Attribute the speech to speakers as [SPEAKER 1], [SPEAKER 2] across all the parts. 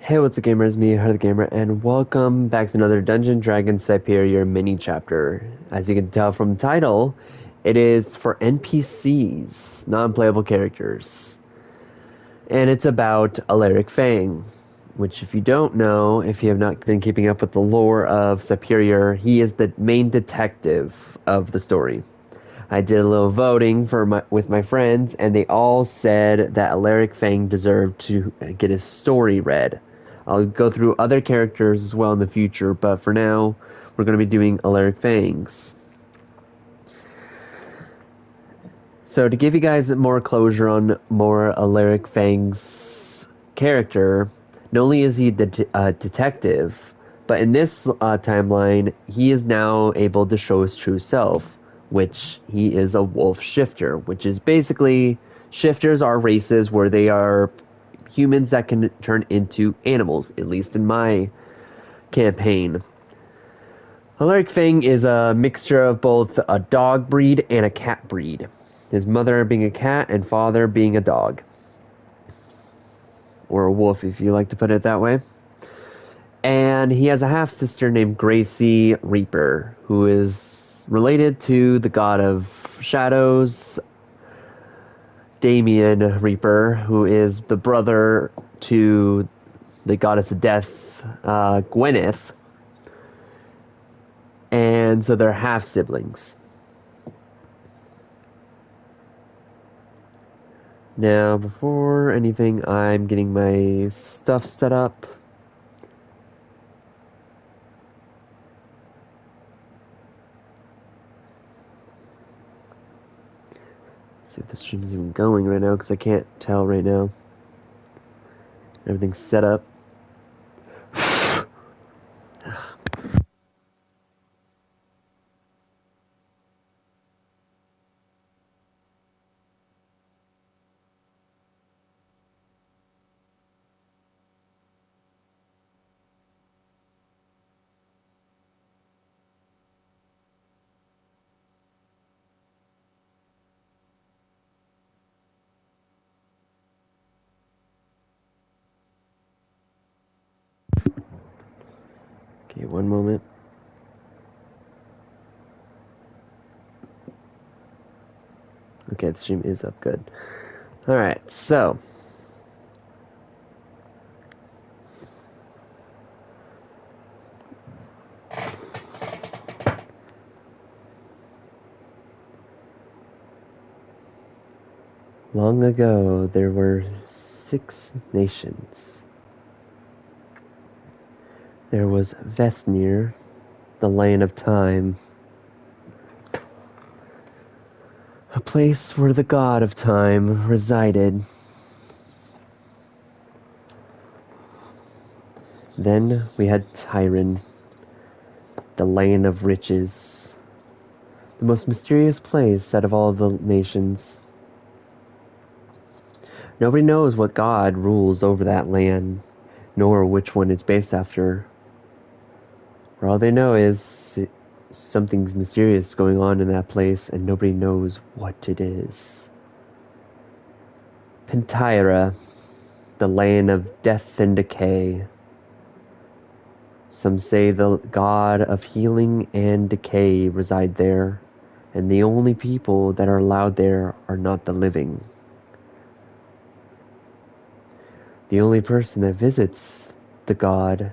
[SPEAKER 1] Hey, what's up, gamers? Me, Her the Gamer, and welcome back to another Dungeon Dragon Cyperior mini chapter. As you can tell from the title, it is for NPCs, non-playable characters, and it's about Alaric Fang. Which, if you don't know, if you have not been keeping up with the lore of Cyperior, he is the main detective of the story. I did a little voting with my friends, and they all said that Alaric Fang deserved to get his story read. I'll go through other characters as well in the future, but for now, we're going to be doing Alaric Fang's. So to give you guys more closure on more Alaric Fang's character, not only is he a detective, but in this timeline, he is now able to show his true self, which he is a wolf shifter, which is basically, shifters are races where they are humans that can turn into animals, at least in my campaign. Alaric Fang is a mixture of both a dog breed and a cat breed. His mother being a cat and father being a dog. Or a wolf, if you like to put it that way. And he has a half-sister named Gracie Reaper, who is related to the god of shadows, Damien Reaper, who is the brother to the goddess of death, Gwyneth. And so they're half-siblings. Now, before anything, I'm getting my stuff set up. See if the stream is even going right now, because I can't tell right now. Everything's set up. Okay, one moment. Okay, the stream is up good. Alright, so. Long ago, there were 6 nations. There was Vesnir, the Land of Time, a place where the god of time resided. Then we had Tyran, the Land of Riches, the most mysterious place out of all the nations. Nobody knows what god rules over that land, nor which one it's based after. For all they know is something's mysterious going on in that place, and nobody knows what it is. Pentyra, the land of death and decay. Some say the god of healing and decay reside there, and the only people that are allowed there are not the living. The only person that visits the god is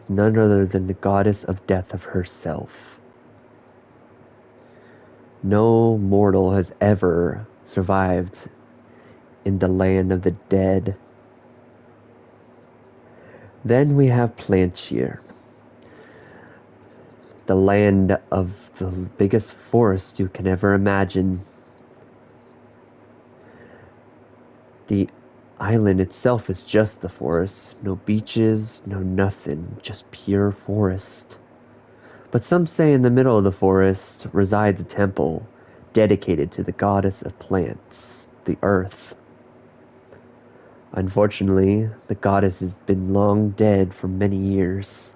[SPEAKER 1] none other than the goddess of death of herself. No mortal has ever survived in the land of the dead. Then we have Plantier, the land of the biggest forest you can ever imagine. The island itself is just the forest. No beaches, no nothing, just pure forest. But some say in the middle of the forest resides a temple dedicated to the goddess of plants, the earth. Unfortunately, the goddess has been long dead for many years.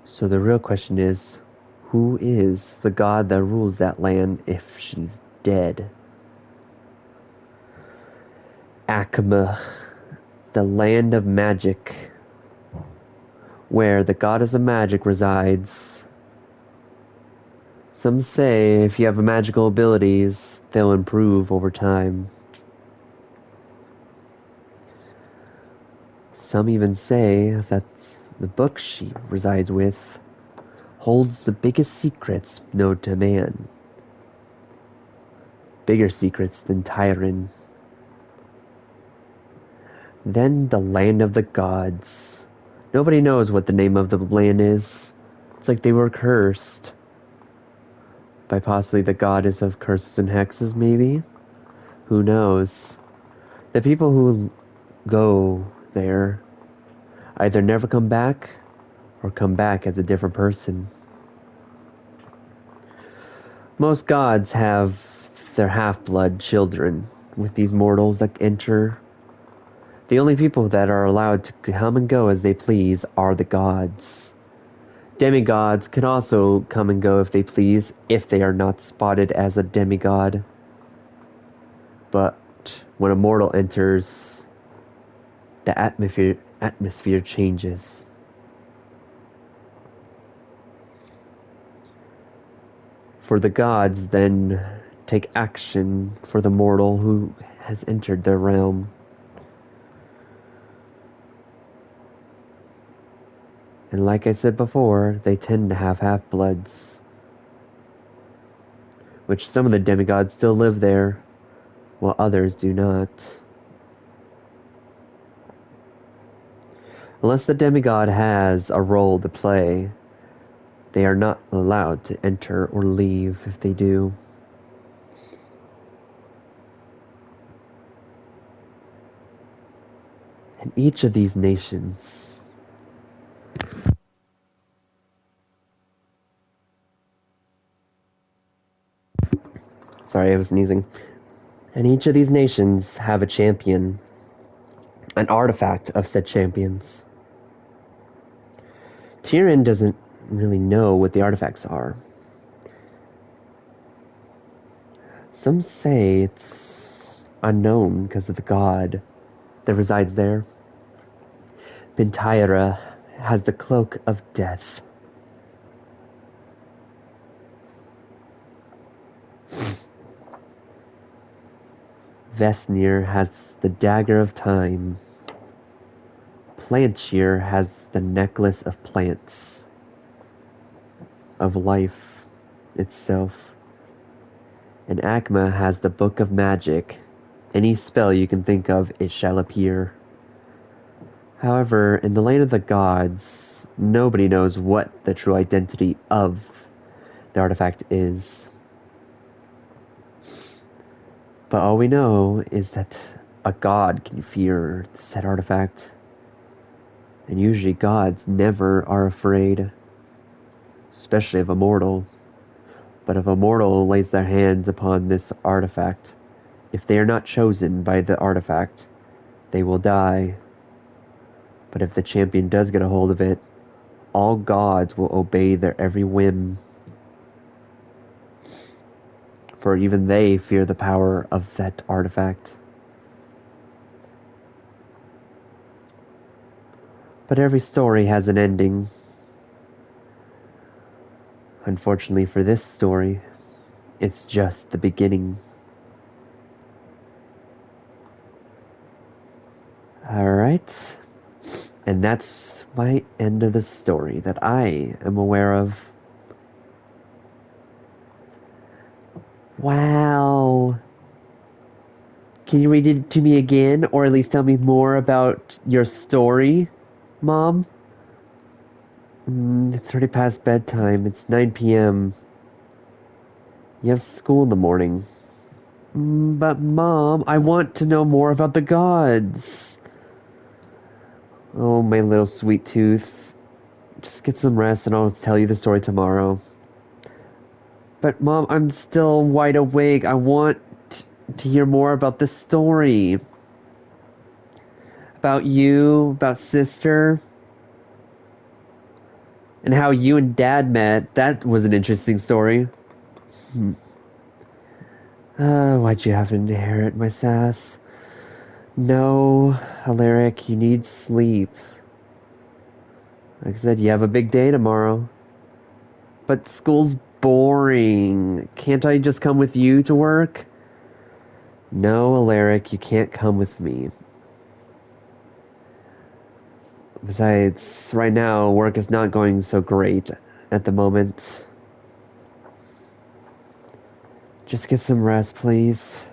[SPEAKER 1] So the real question is, who is the god that rules that land if she's dead? Akma, the land of magic, where the goddess of magic resides. Some say if you have magical abilities, they'll improve over time. Some even say that the book she resides with holds the biggest secrets known to man. Bigger secrets than Tyran. Then the land of the gods. Nobody knows what the name of the land is. It's like they were cursed. By possibly the goddess of curses and hexes, maybe? Who knows? The people who go there either never come back or come back as a different person. Most gods have their half-blood children with these mortals that enter. The only people that are allowed to come and go as they please are the gods. Demigods can also come and go if they please, if they are not spotted as a demigod. But when a mortal enters, the atmosphere changes. For the gods then take action for the mortal who has entered their realm. And like I said before, they tend to have half-bloods. Which some of the demigods still live there, while others do not. Unless the demigod has a role to play, they are not allowed to enter or leave if they do. And each of these nations Sorry, I was sneezing. And each of these nations have a champion, an artifact of said champions. Tyrion doesn't really know what the artifacts are. Some say it's unknown because of the god that resides there. Bentyra has the cloak of death. Vesnir has the dagger of time. Plantier has the necklace of plants, of life itself. And Akma has the book of magic. Any spell you can think of, it shall appear. However, in the land of the gods, nobody knows what the true identity of the artifact is. But all we know is that a god can fear said artifact. And usually gods never are afraid, especially of a mortal. But if a mortal lays their hands upon this artifact, if they are not chosen by the artifact, they will die. But if the champion does get a hold of it, all gods will obey their every whim. For even they fear the power of that artifact. But every story has an ending. Unfortunately for this story, it's just the beginning. Alright. And that's my end of the story that I am aware of. Wow. Can you read it to me again, or at least tell me more about your story, Mom? It's already past bedtime. It's 9 p.m. You have school in the morning. But Mom, I want to know more about the gods. Oh, my little sweet tooth. Just get some rest and I'll tell you the story tomorrow. But Mom, I'm still wide awake. I want to hear more about the story. About you, about sister. And how you and Dad met. That was an interesting story. Why'd you have to inherit my sass? No, Alaric, you need sleep. Like I said, you have a big day tomorrow. But school's boring. Can't I just come with you to work? No, Alaric, you can't come with me. Besides, right now, work is not going so great at the moment. Just get some rest, please.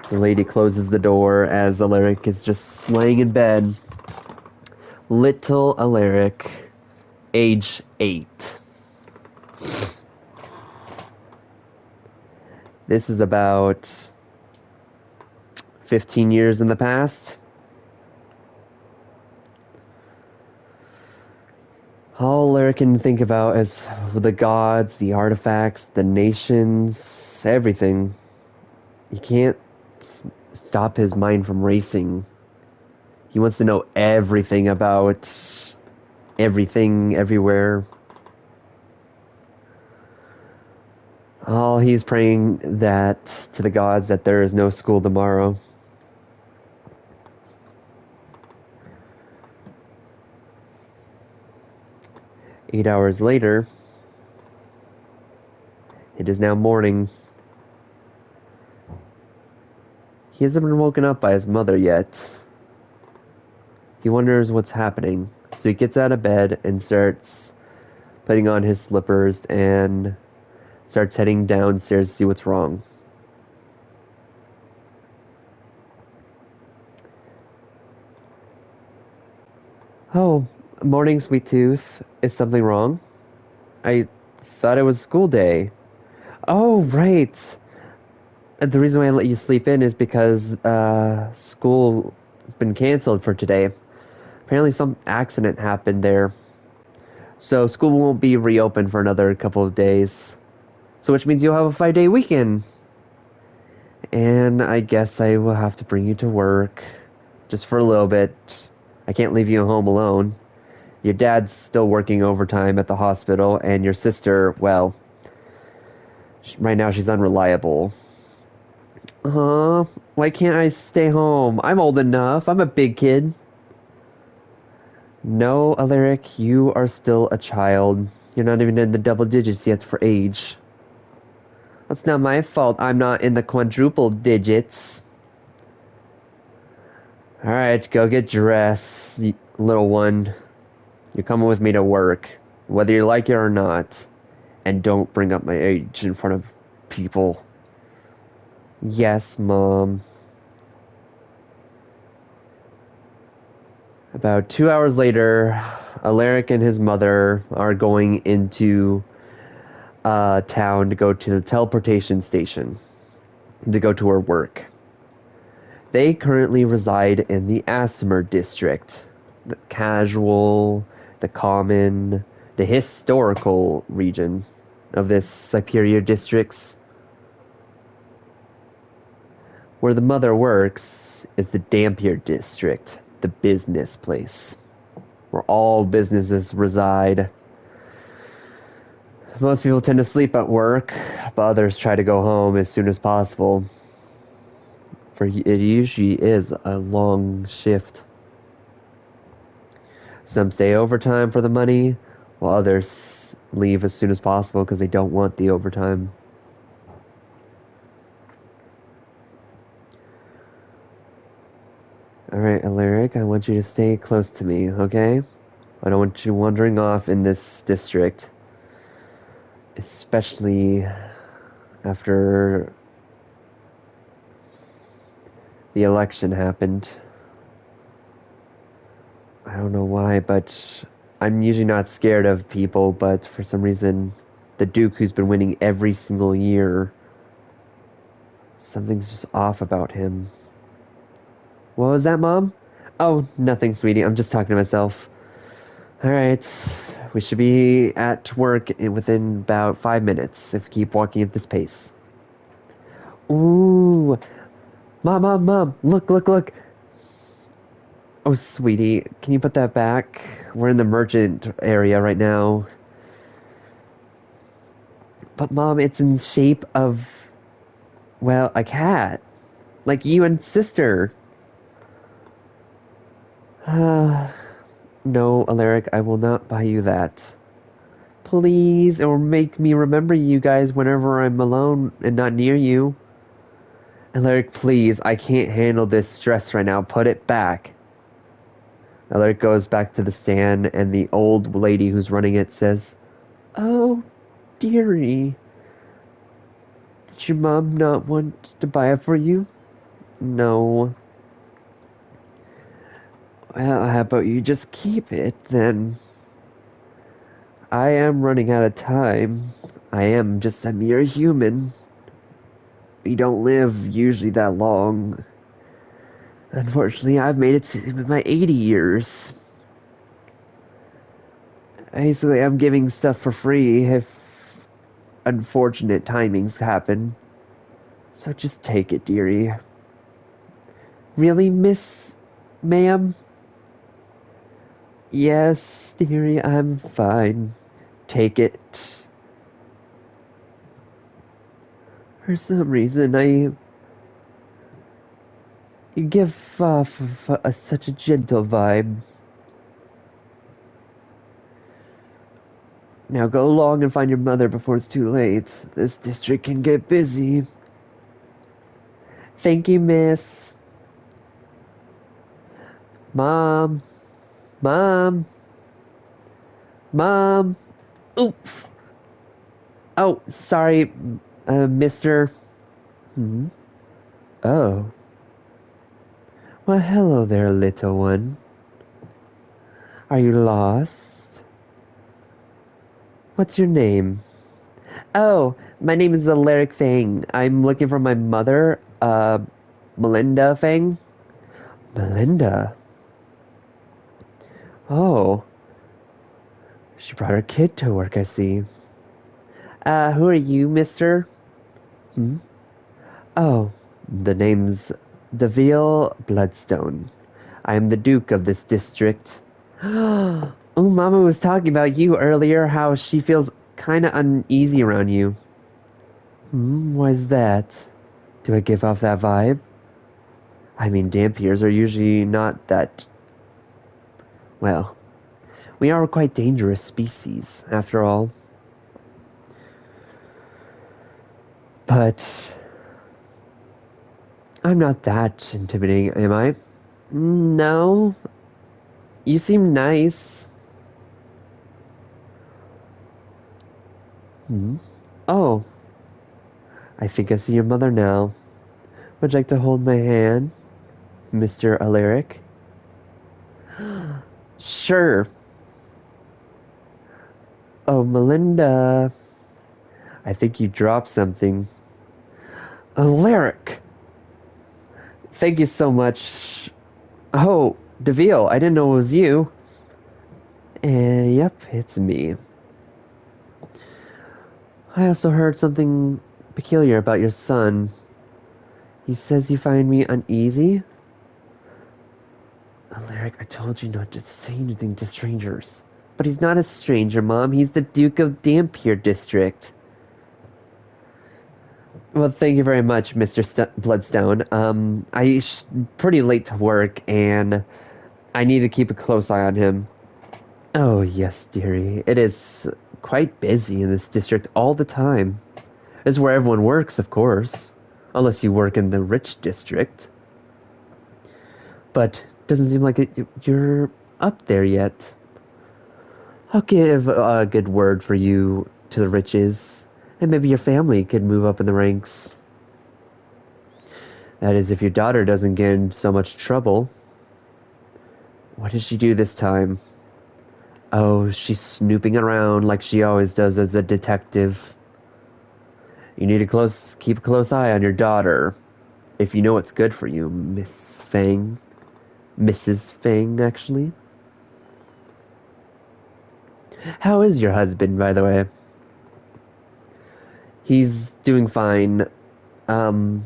[SPEAKER 1] The lady closes the door as Alaric is just laying in bed. Little Alaric, age 8. This is about 15 years in the past. All Alaric can think about is the gods, the artifacts, the nations, everything. He can't stop his mind from racing. He wants to know everything about everything, everywhere. He's praying that to the gods that there is no school tomorrow. Eight hours later, it is now morning. He hasn't been woken up by his mother yet. He wonders what's happening, so he gets out of bed and starts putting on his slippers and starts heading downstairs to see what's wrong. Oh, morning, sweet tooth. Is something wrong? I thought it was school day. Oh, right. And the reason why I let you sleep in is because school has been canceled for today. Apparently some accident happened there. So school won't be reopened for another couple of days. So which means you'll have a 5-day weekend. And I guess I will have to bring you to work. Just for a little bit. I can't leave you home alone. Your dad's still working overtime at the hospital, and your sister, well, right now she's unreliable. Why can't I stay home? I'm old enough. I'm a big kid. No, Alaric, you are still a child. You're not even in the double digits yet for age. That's not my fault I'm not in the quadruple digits. Alright, go get dressed, little one. You're coming with me to work, whether you like it or not. And don't bring up my age in front of people. Yes, Mom. About 2 hours later, Alaric and his mother are going into town to go to the teleportation station to go to her work. They currently reside in the Aasimar district, the casual, the common, the historical region of this Cyperior districts. Where the mother works is the Dampier district, the business place, where all businesses reside. Most people tend to sleep at work, but others try to go home as soon as possible. For it usually is a long shift. Some stay overtime for the money, while others leave as soon as possible because they don't want the overtime. Alright, Alaric, I want you to stay close to me, okay? I don't want you wandering off in this district. Especially after the election happened. I don't know why, but I'm usually not scared of people, but for some reason, the Duke who's been winning every single year, something's just off about him. What was that, Mom? Oh, nothing, sweetie. I'm just talking to myself. Alright, we should be at work within about 5 minutes if we keep walking at this pace. Ooh! Mom, look! Oh, sweetie, can you put that back? We're in the merchant area right now. But Mom, it's in shape of Well, a cat. Like you and sister. No, Alaric, I will not buy you that. Please, or make me remember you guys whenever I'm alone and not near you. Alaric, please, I can't handle this stress right now. Put it back. Alaric goes back to the stand, and the old lady who's running it says, "Oh, dearie, did your mom not want to buy it for you?" "No." "Well, how about you just keep it, then? I am running out of time. I am just a mere human. We don't live usually that long. Unfortunately, I've made it to my 80 years. Basically, I'm giving stuff for free if unfortunate timings happen. So just take it, dearie." "Really, Miss Ma'am?" "Yes, dearie, I'm fine. Take it." For some reason, you give off such a gentle vibe. Now go along and find your mother before it's too late. This district can get busy. "Thank you, miss." "Mom, Mom, Mom." Oof. "Oh, sorry, mister." "Hmm? Oh. Well, hello there, little one. Are you lost? What's your name?" "Oh, my name is Alaric Fang. I'm looking for my mother, Melinda Fang." "Melinda? Oh, she brought her kid to work, I see. Who are you, mister?" "Hmm? Oh, the name's Deville Bloodstone. I am the Duke of this district." "Oh, Mama was talking about you earlier, how she feels kinda uneasy around you." Why's that? Do I give off that vibe? I mean, Dampiers are usually not that... Well, we are a quite dangerous species, after all. But I'm not that intimidating, am I? No. You seem nice. Hmm? Oh, I think I see your mother now. Would you like to hold my hand, Mr. Alaric?" "Sure." "Oh, Melinda, I think you dropped something." "Alaric! Thank you so much." "Oh, Deville, I didn't know it was you." Yep, it's me. "I also heard something peculiar about your son. He says you find me uneasy." "Alaric, I told you not to say anything to strangers." "But he's not a stranger, Mom. He's the Duke of Dampier District." "Well, thank you very much, Mr. Bloodstone. Pretty late to work, and I need to keep a close eye on him." "Oh, yes, dearie. It is quite busy in this district all the time. It's where everyone works, of course. Unless you work in the rich district. But doesn't seem like you're up there yet. I'll give a good word for you to the riches, and maybe your family could move up in the ranks. That is, if your daughter doesn't get in so much trouble." "What did she do this time?" "Oh, she's snooping around like she always does as a detective. You need to keep a close eye on your daughter, if you know what's good for you, Miss Fang. Mrs. Fang, actually. How is your husband, by the way?" "He's doing fine. Um,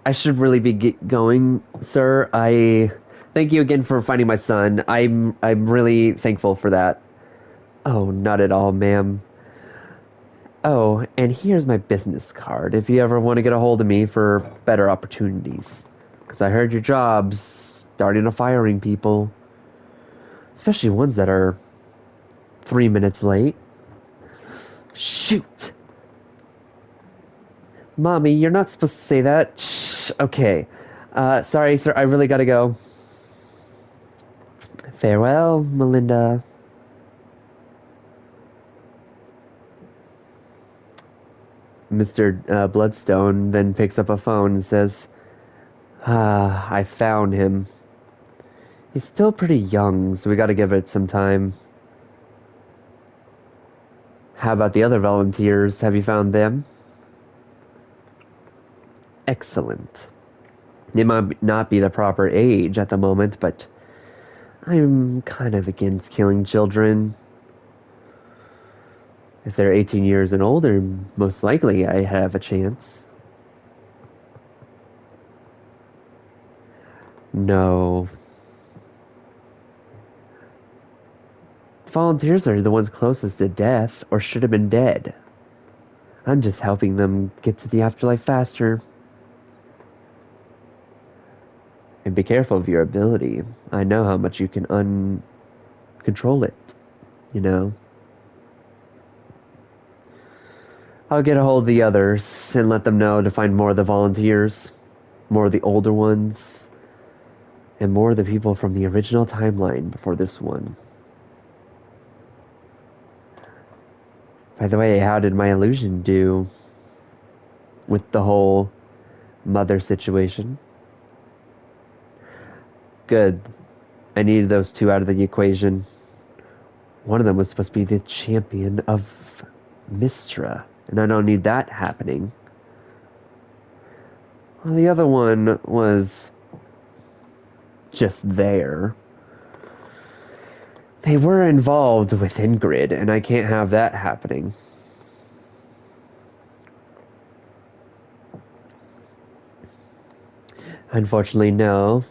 [SPEAKER 1] I should really be going, sir. I thank you again for finding my son. I'm really thankful for that." "Oh, not at all, ma'am. Oh, And here's my business card if you ever want to get a hold of me for better opportunities. Because I heard your job's starting to firing people. Especially ones that are 3 minutes late. Shoot! Mommy, you're not supposed to say that. Shh, okay. Sorry, sir, I really gotta go. Farewell, Melinda. Mr. Bloodstone then picks up a phone and says, I found him. He's still pretty young, so we gotta give it some time. How about the other volunteers? Have you found them? Excellent. They might not be the proper age at the moment, but I'm kind of against killing children. If they're 18 years and older, most likely I have a chance. No. Volunteers are the ones closest to death, or should have been dead. I'm just helping them get to the afterlife faster. And be careful of your ability. I know how much you can control it, you know. I'll get a hold of the others and let them know to find more of the volunteers, more of the older ones, and more of the people from the original timeline before this one. By the way, how did my illusion do with the whole mother situation? Good. I needed those two out of the equation. One of them was supposed to be the champion of Mistra, and I don't need that happening. Well, the other one was just there. They were involved with Ingrid, and I can't have that happening. Unfortunately, no.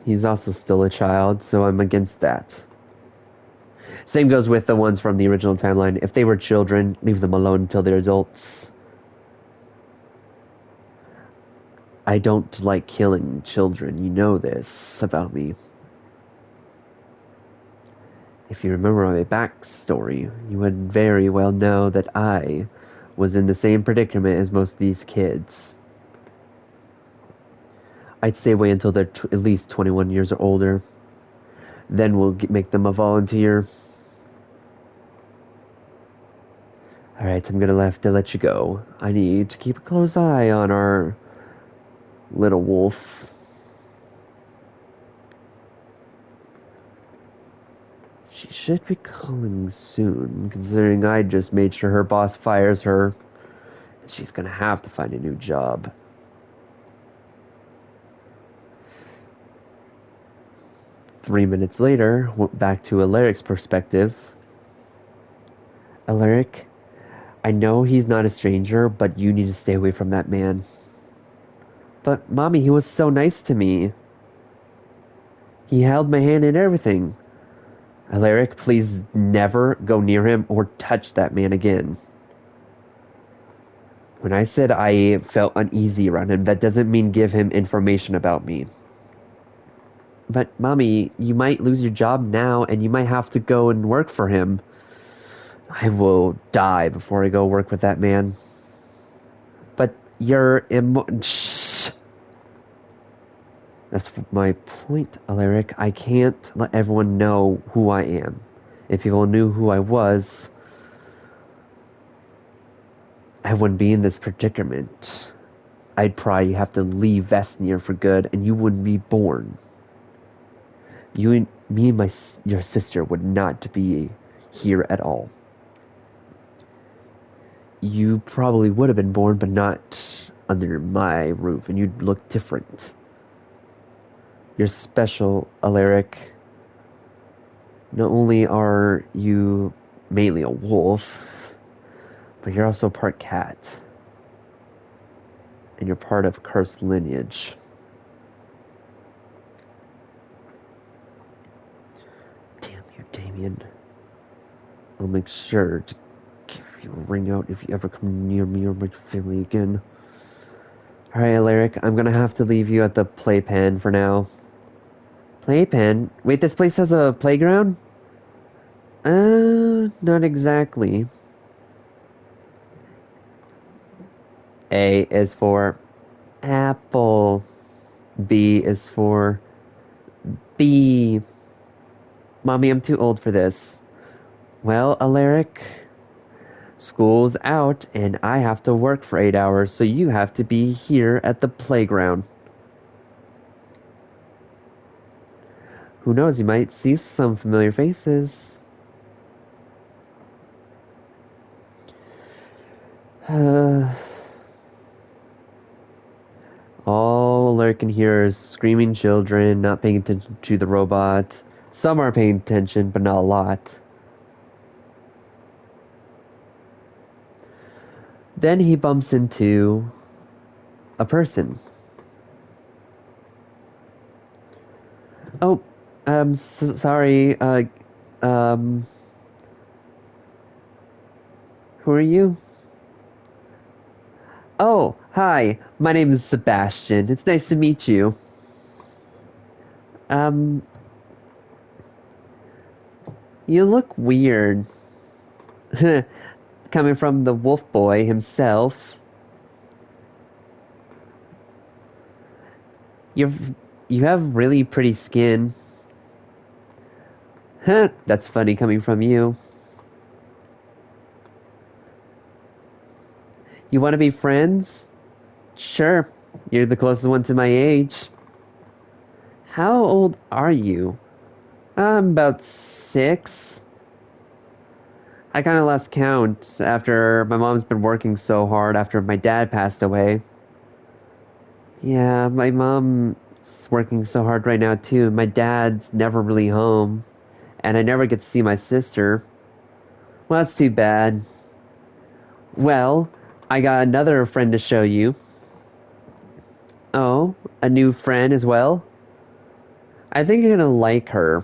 [SPEAKER 1] He's also still a child, so I'm against that. Same goes with the ones from the original timeline. If they were children, leave them alone until they're adults. I don't like killing children. You know this about me. If you remember my backstory, you would very well know that I was in the same predicament as most of these kids. I'd say wait until they're at least 21 years or older. Then we'll make them a volunteer. Alright, I'm gonna have to let you go. I need to keep a close eye on our little wolf. She should be calling soon, considering I just made sure her boss fires her. She's gonna have to find a new job. 3 minutes later, back to Alaric's perspective. Alaric, I know he's not a stranger, but you need to stay away from that man. But, Mommy, he was so nice to me. He held my hand and everything. Alaric, please never go near him or touch that man again. When I said I felt uneasy around him, that doesn't mean give him information about me. But, Mommy, you might lose your job now, and you might have to go and work for him. I will die before I go work with that man. But you're Shh! That's my point, Alaric. I can't let everyone know who I am. If people knew who I was, I wouldn't be in this predicament. I'd probably have to leave Vestnir for good, and you wouldn't be born. Me and your sister would not be here at all. You probably would have been born, but not under my roof, and you'd look different. You're special, Alaric. Not only are you mainly a wolf, but you're also part cat. And you're part of cursed lineage. Damn you, Damien. I'll make sure to give you will ring out if you ever come near me or my family again. Alright, Alaric, I'm gonna have to leave you at the playpen for now. Playpen? Wait, this place has a playground? Not exactly. A is for apple. B is for bee. Mommy, I'm too old for this. Well, Alaric, school's out and I have to work for 8 hours, so you have to be here at the playground. Who knows, you might see some familiar faces. All Alaric can hear is screaming children, not paying attention to the robot. Some are paying attention, but not a lot. Then he bumps into a person. Oh, sorry, who are you? Oh, hi, my name is Sebastian. It's nice to meet you. Um, you look weird. Coming from the wolf boy himself. You have really pretty skin. Huh, that's funny coming from you. You want to be friends? Sure. You're the closest one to my age. How old are you? I'm about 6. I kind of lost count after my mom's been working so hard after my dad passed away. Yeah, my mom's working so hard right now too. My dad's never really home, and I never get to see my sister. Well, that's too bad. Well, I got another friend to show you. Oh, a new friend as well? I think you're gonna like her.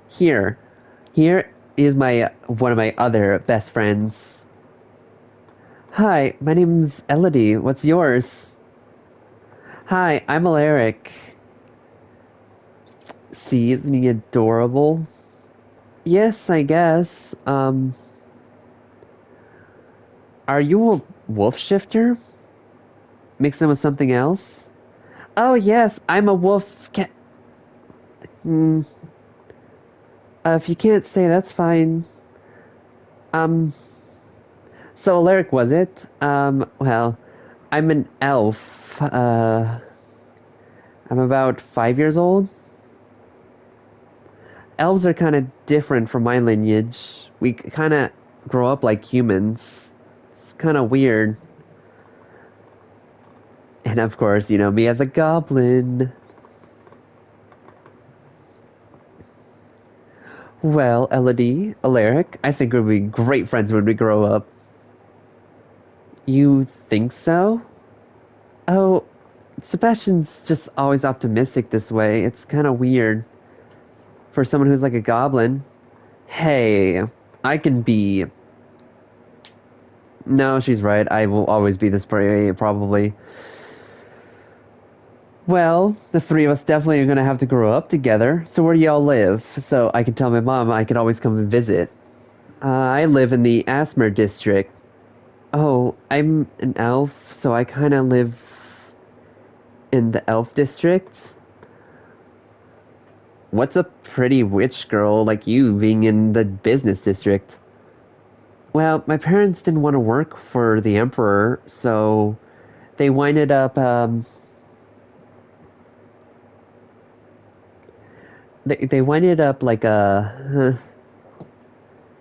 [SPEAKER 1] Here. Here is one of my other best friends. Hi, my name's Elodie. What's yours? Hi, I'm Alaric. See, isn't he adorable? Yes, I guess. Are you a wolf shifter? Mix them with something else? Oh, yes, I'm a wolf cat. If you can't say, that's fine. So Alaric, was it? Well, I'm an elf. I'm about 5 years old. Elves are kind of different from my lineage. We kind of grow up like humans. It's kind of weird. And of course, you know, me as a goblin. Well, Elodie, Alaric, I think we'll be great friends when we grow up. You think so? Oh, Sebastian's just always optimistic this way. It's kind of weird. For someone who's like a goblin. Hey, I can be... No, she's right. I will always be this way, probably. Well, the three of us definitely are going to have to grow up together. So where do y'all live? So I can tell my mom I could always come and visit. I live in the Asmer district. Oh, I'm an elf, so I kind of live in the elf district. What's a pretty witch girl like you being in the business district? Well, my parents didn't want to work for the Emperor, so they winded up, they winded up like,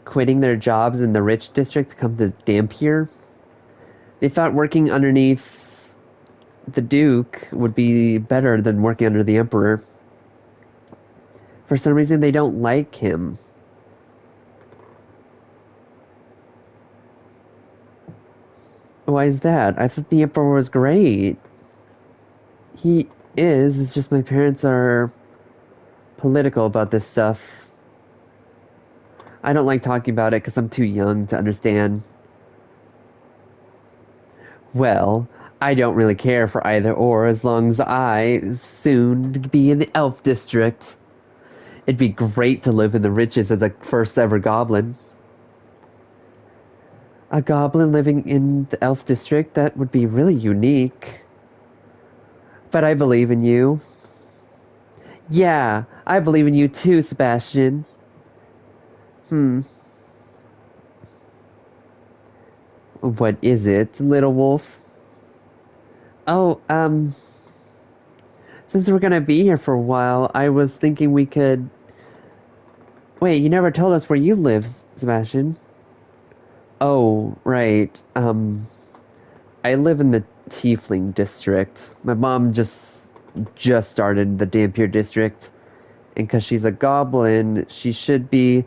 [SPEAKER 1] quitting their jobs in the rich district to come to Dampier. They thought working underneath the Duke would be better than working under the Emperor. For some reason, they don't like him. Why is that? I thought the Emperor was great. He is, it's just my parents are political about this stuff. I don't like talking about it because I'm too young to understand. Well, I don't really care for either or as long as I soon be in the elf district. It'd be great to live in the riches of the first ever goblin. A goblin living in the elf district, that would be really unique. But I believe in you. Yeah, I believe in you too, Sebastian. Hmm, what is it, little wolf? Oh, since we're gonna be here for a while, I was thinking we could. Wait, you never told us where you live, Sebastian. Oh, right. I live in the Tiefling district. My mom just started the Dampier district, and because she's a goblin, she should be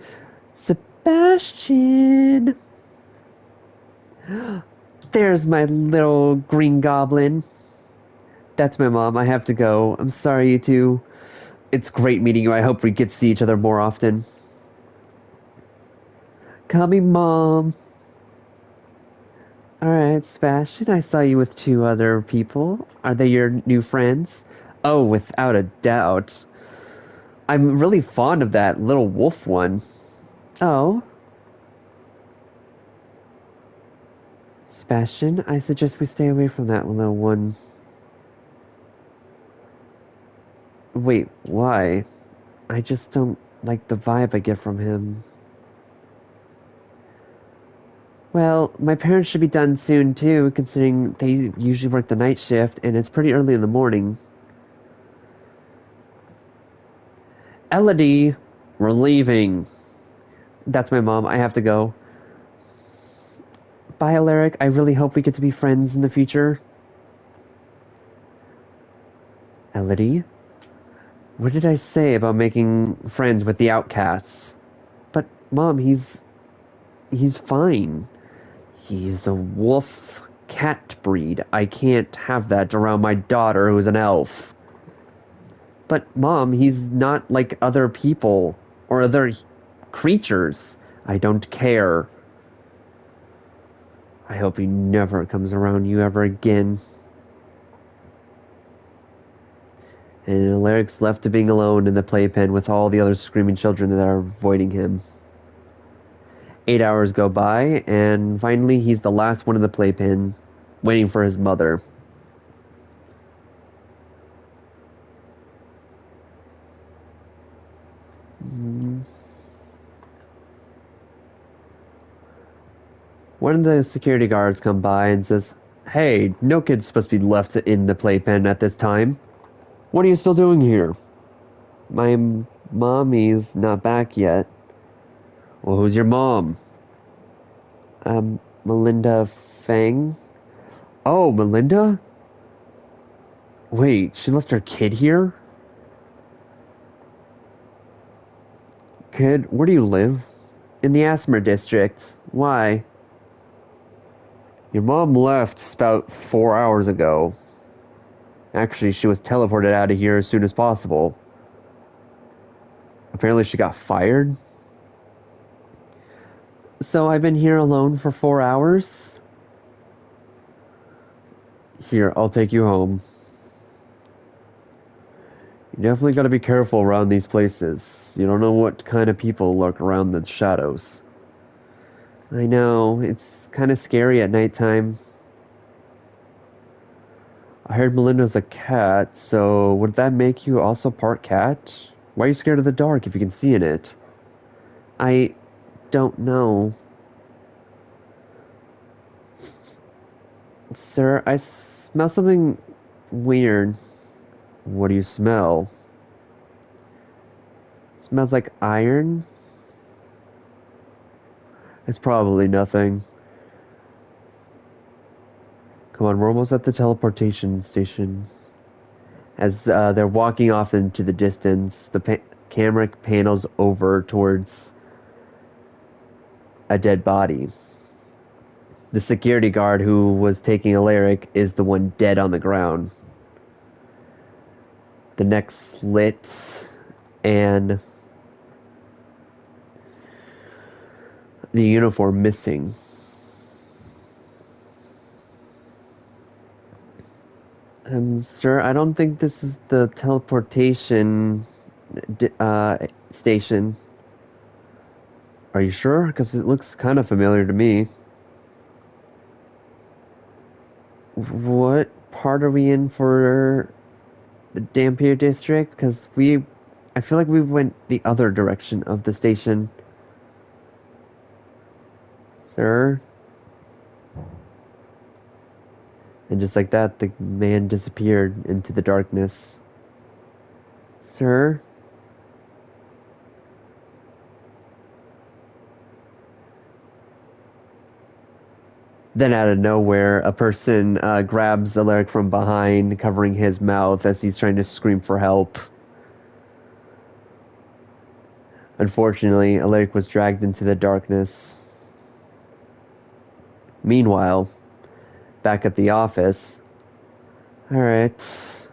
[SPEAKER 1] Sebastian. There's my little green goblin. That's my mom. I have to go. I'm sorry, you two. It's great meeting you. I hope we get to see each other more often. Coming, Mom. Alright, Sebastian, I saw you with two other people. Are they your new friends? Oh, without a doubt. I'm really fond of that little wolf one. Oh, Sebastian, I suggest we stay away from that little one. Wait, why? I just don't like the vibe I get from him. Well, my parents should be done soon too, considering they usually work the night shift and it's pretty early in the morning. Elodie, we're leaving. That's my mom. I have to go. Bye, Alaric. I really hope we get to be friends in the future. Elodie? What did I say about making friends with the outcasts? But, Mom, he's fine. He's a wolf cat breed. I can't have that around my daughter who's an elf. But, Mom, he's not like other people or other creatures. I don't care. I hope he never comes around you ever again. And Alaric's left to being alone in the playpen with all the other screaming children that are avoiding him. 8 hours go by, and finally he's the last one in the playpen, waiting for his mother. One of the security guards come by and says, "Hey, no kid's supposed to be left in the playpen at this time. What are you still doing here?" "My mommy's not back yet." "Well, who's your mom?" Melinda Fang." "Oh, Melinda? Wait, she left her kid here?" "Kid, where do you live?" "In the Asmer district. Why?" "Your mom left about 4 hours ago. Actually, she was teleported out of here as soon as possible. Apparently she got fired. So I've been here alone for 4 hours? Here, I'll take you home. You definitely gotta be careful around these places. You don't know what kind of people lurk around the shadows." "I know, it's kind of scary at nighttime." "I heard Melinda's a cat, so would that make you also part cat? Why are you scared of the dark if you can see in it?" "I don't know. Sir, I smell something weird." "What do you smell?" "Smells like iron." "It's probably nothing. Come on, we're almost at the teleportation station." As they're walking off into the distance, the camera panels over towards a dead body. The security guard who was taking Alaric is the one dead on the ground. The neck slit, and the uniform missing. Sir, I don't think this is the teleportation station. Are you sure? Because it looks kind of familiar to me. What part are we in for the Dampier district? Because I feel like we went the other direction of the station. Sir? And just like that, the man disappeared into the darkness. Sir? Then out of nowhere, a person grabs Alaric from behind, covering his mouth as he's trying to scream for help. Unfortunately, Alaric was dragged into the darkness. Meanwhile, back at the office. Alright.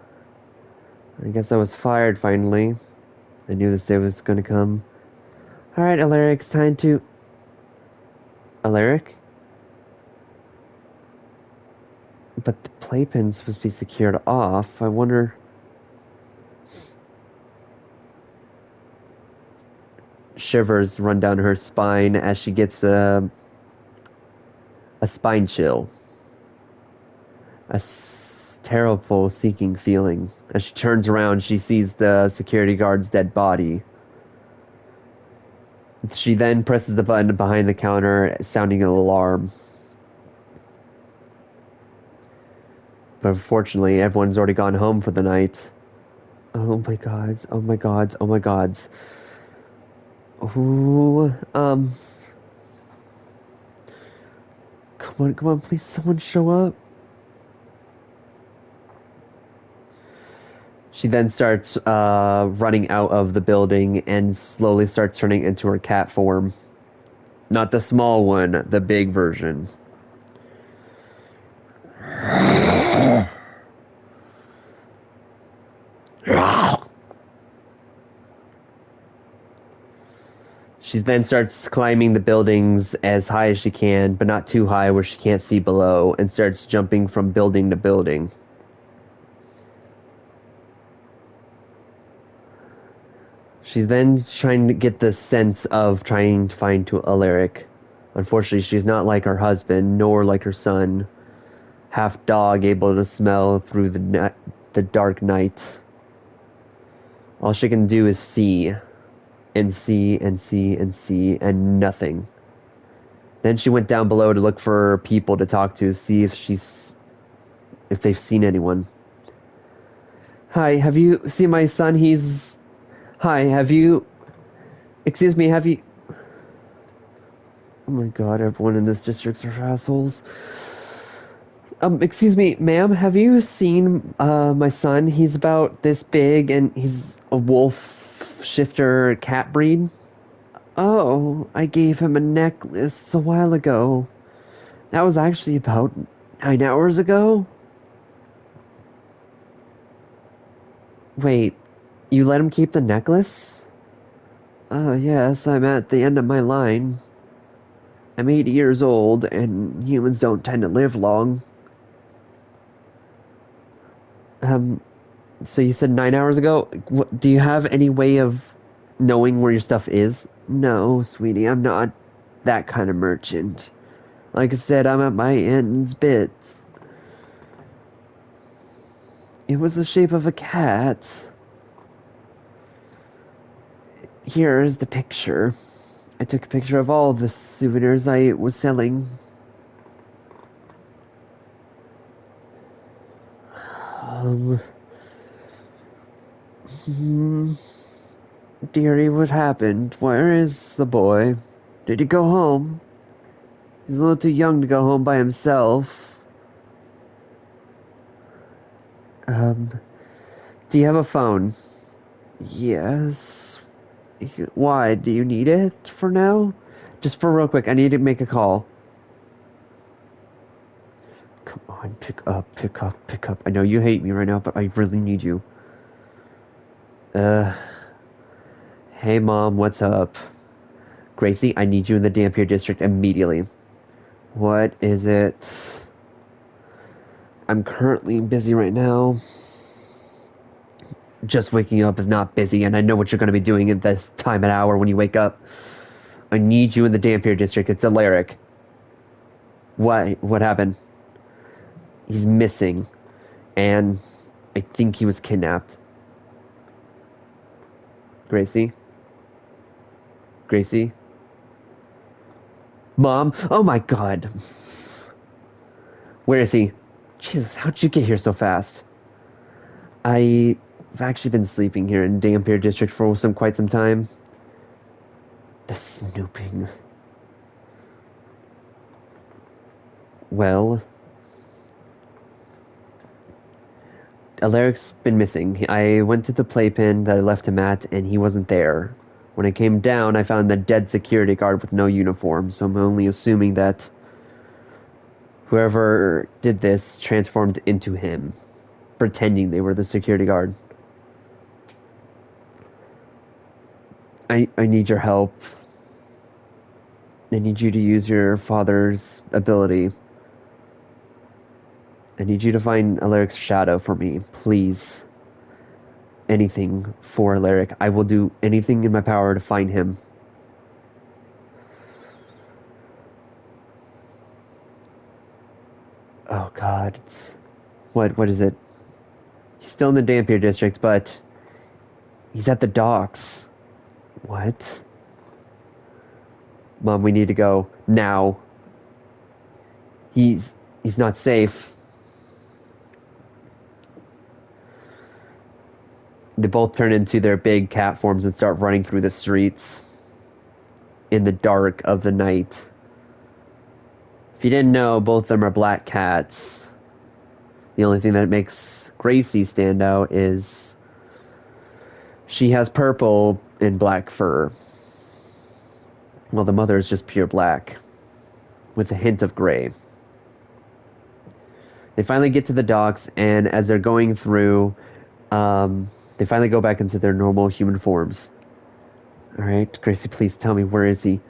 [SPEAKER 1] I guess I was fired finally. I knew this day was gonna come. Alright, Alaric, it's time to... Alaric? But the playpen's supposed to be secured off. I wonder... Shivers run down her spine as she gets a spine chill. Terrible seeking feeling. As she turns around, she sees the security guard's dead body. She then presses the button behind the counter, sounding an alarm. But unfortunately, everyone's already gone home for the night. Oh my gods, oh my gods, oh my gods. Ooh, come on, please, someone show up. She then starts running out of the building and slowly starts turning into her cat form. Not the small one, the big version. She then starts climbing the buildings as high as she can, but not too high where she can't see below, and starts jumping from building to building. She's then trying to get the sense of trying to find to Alaric. Unfortunately, she's not like her husband, nor like her son. Half dog, able to smell through the dark night. All she can do is see. And see, and see, and see, and nothing. Then she went down below to look for people to talk to, see if they've seen anyone. Hi, have you seen my son? Excuse me, have you... Oh my god, everyone in this district are assholes. Excuse me, ma'am, have you seen, my son? He's about this big, and he's a wolf shifter cat breed. Oh, I gave him a necklace a while ago. That was actually about 9 hours ago. Wait, you let him keep the necklace? Yes, I'm at the end of my line. I'm 80 years old, and humans don't tend to live long. So you said 9 hours ago? Do you have any way of knowing where your stuff is? No, sweetie, I'm not that kind of merchant. Like I said, I'm at my end's bits. It was the shape of a cat. Here's the picture. I took a picture of all the souvenirs I was selling. Dearie, what happened? Where is the boy? Did he go home? He's a little too young to go home by himself. Do you have a phone? Yes. Why? Do you need it for now? Just for real quick, I need to make a call. Come on, pick up, pick up, pick up. I know you hate me right now, but I really need you. Hey Mom, what's up? Gracie, I need you in the Dampier district immediately. What is it? I'm currently busy right now. Just waking up is not busy, and I know what you're going to be doing at this time and hour when you wake up. I need you in the Dampier district. It's Alaric. What happened? He's missing, and I think he was kidnapped. Gracie? Gracie? Mom? Oh my god. Where is he? Jesus, how'd you get here so fast? I've actually been sleeping here in Dampier district for quite some time. The snooping. Well, Alaric's been missing. I went to the playpen that I left him at, and he wasn't there. When I came down, I found a dead security guard with no uniform, so I'm only assuming that whoever did this transformed into him, pretending they were the security guard. I need your help. I need you to use your father's ability. I need you to find Alaric's shadow for me, please. Anything for Alaric. I will do anything in my power to find him. Oh god, what is it? He's still in the Dampier district, but he's at the docks. What? Mom, we need to go now. He's not safe. They both turn into their big cat forms and start running through the streets in the dark of the night. If you didn't know, both of them are black cats. The only thing that makes Gracie stand out is she has purple and black fur. Well, the mother is just pure black with a hint of gray. They finally get to the docks, and as they're going through, they finally go back into their normal human forms. Alright, Gracie, please tell me, where is he?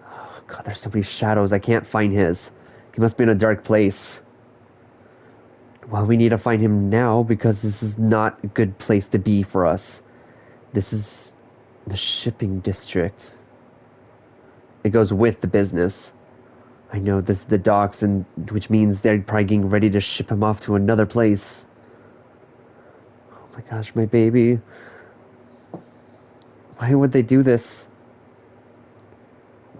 [SPEAKER 1] Oh, God, there's so many shadows. I can't find his. He must be in a dark place. Well, we need to find him now because this is not a good place to be for us. This is the shipping district. It goes with the business. I know this is the docks, and which means they're probably getting ready to ship him off to another place. Oh my gosh, my baby. Why would they do this?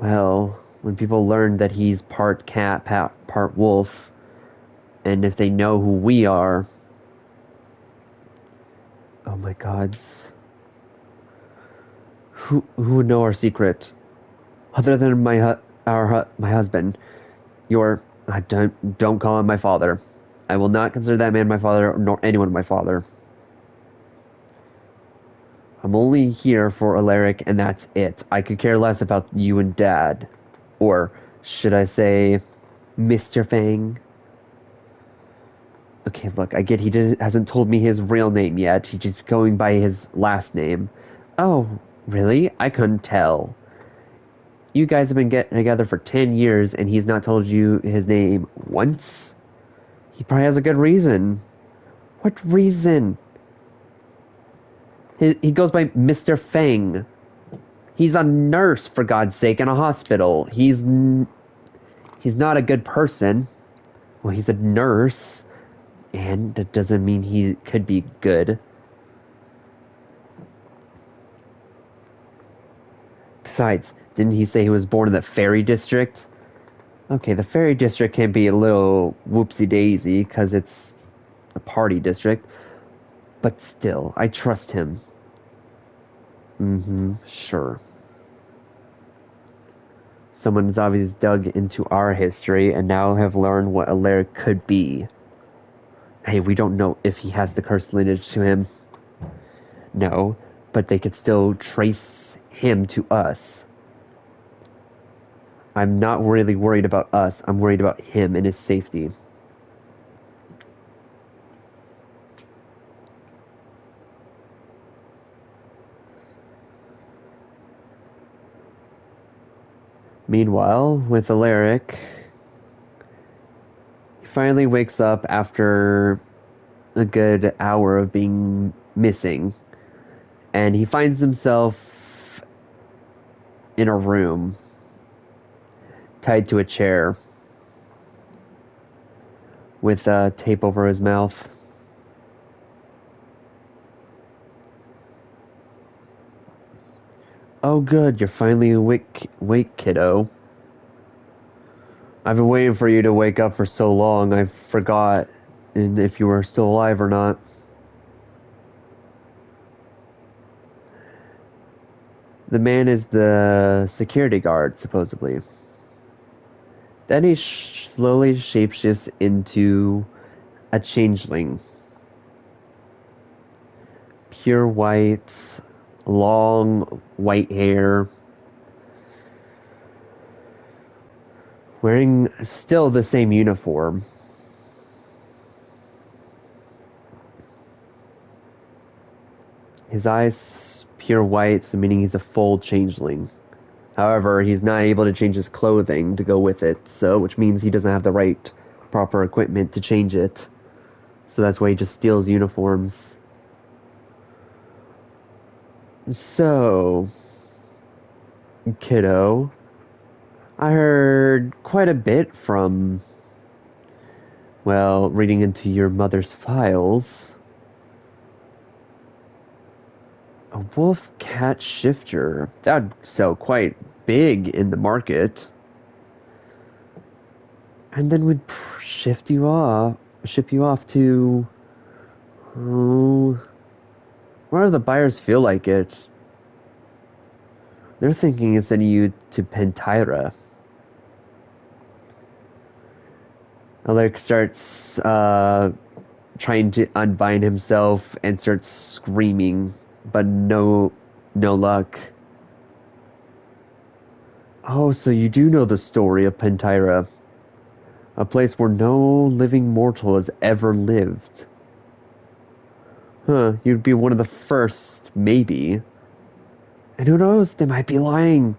[SPEAKER 1] Well, when people learn that he's part cat, part wolf, and if they know who we are... Oh my gods. Who would know our secret? Other than my husband. Don't call him my father. I will not consider that man my father, nor anyone my father. I'm only here for Alaric, and that's it. I could care less about you and Dad. Or, should I say, Mr. Fang? Okay, look, I get hasn't told me his real name yet. He's just going by his last name. Oh, really? I couldn't tell. You guys have been getting together for 10 years, and he's not told you his name once? He probably has a good reason. What reason? He goes by Mr. Fang. He's a nurse, for God's sake, in a hospital. He's not a good person. Well, he's a nurse, and that doesn't mean he could be good. Besides, didn't he say he was born in the Fairy District? Okay, the Fairy District can be a little whoopsie-daisy, because it's a party district. But still, I trust him. Sure. Someone's obviously dug into our history and now have learned what Alaric could be. Hey, we don't know if he has the cursed lineage to him. No, but they could still trace him to us. I'm not really worried about us. I'm worried about him and his safety. Meanwhile, with Alaric, he finally wakes up after a good hour of being missing, and he finds himself in a room, tied to a chair, with tape over his mouth. Oh good, you're finally awake, kiddo. I've been waiting for you to wake up for so long, I forgot if you were still alive or not. The man is the security guard, supposedly. Then he slowly shapeshifts into a changeling. Pure white, long white hair, wearing still the same uniform. His eyes pure white, so meaning he's a full changeling. However, he's not able to change his clothing to go with it, so which means he doesn't have the right proper equipment to change it. So that's why he just steals uniforms. So, kiddo, I heard quite a bit from, well, reading into your mother's files. A wolf cat shifter. That'd sell quite big in the market. And then we'd ship you off to, oh, wherever the buyers feel like it. They're thinking of sending you to Pentyra. Alaric starts trying to unbind himself and starts screaming, but no luck. Oh, so you do know the story of Pentyra, a place where no living mortal has ever lived. Huh, you'd be one of the first, maybe. And who knows, they might be lying.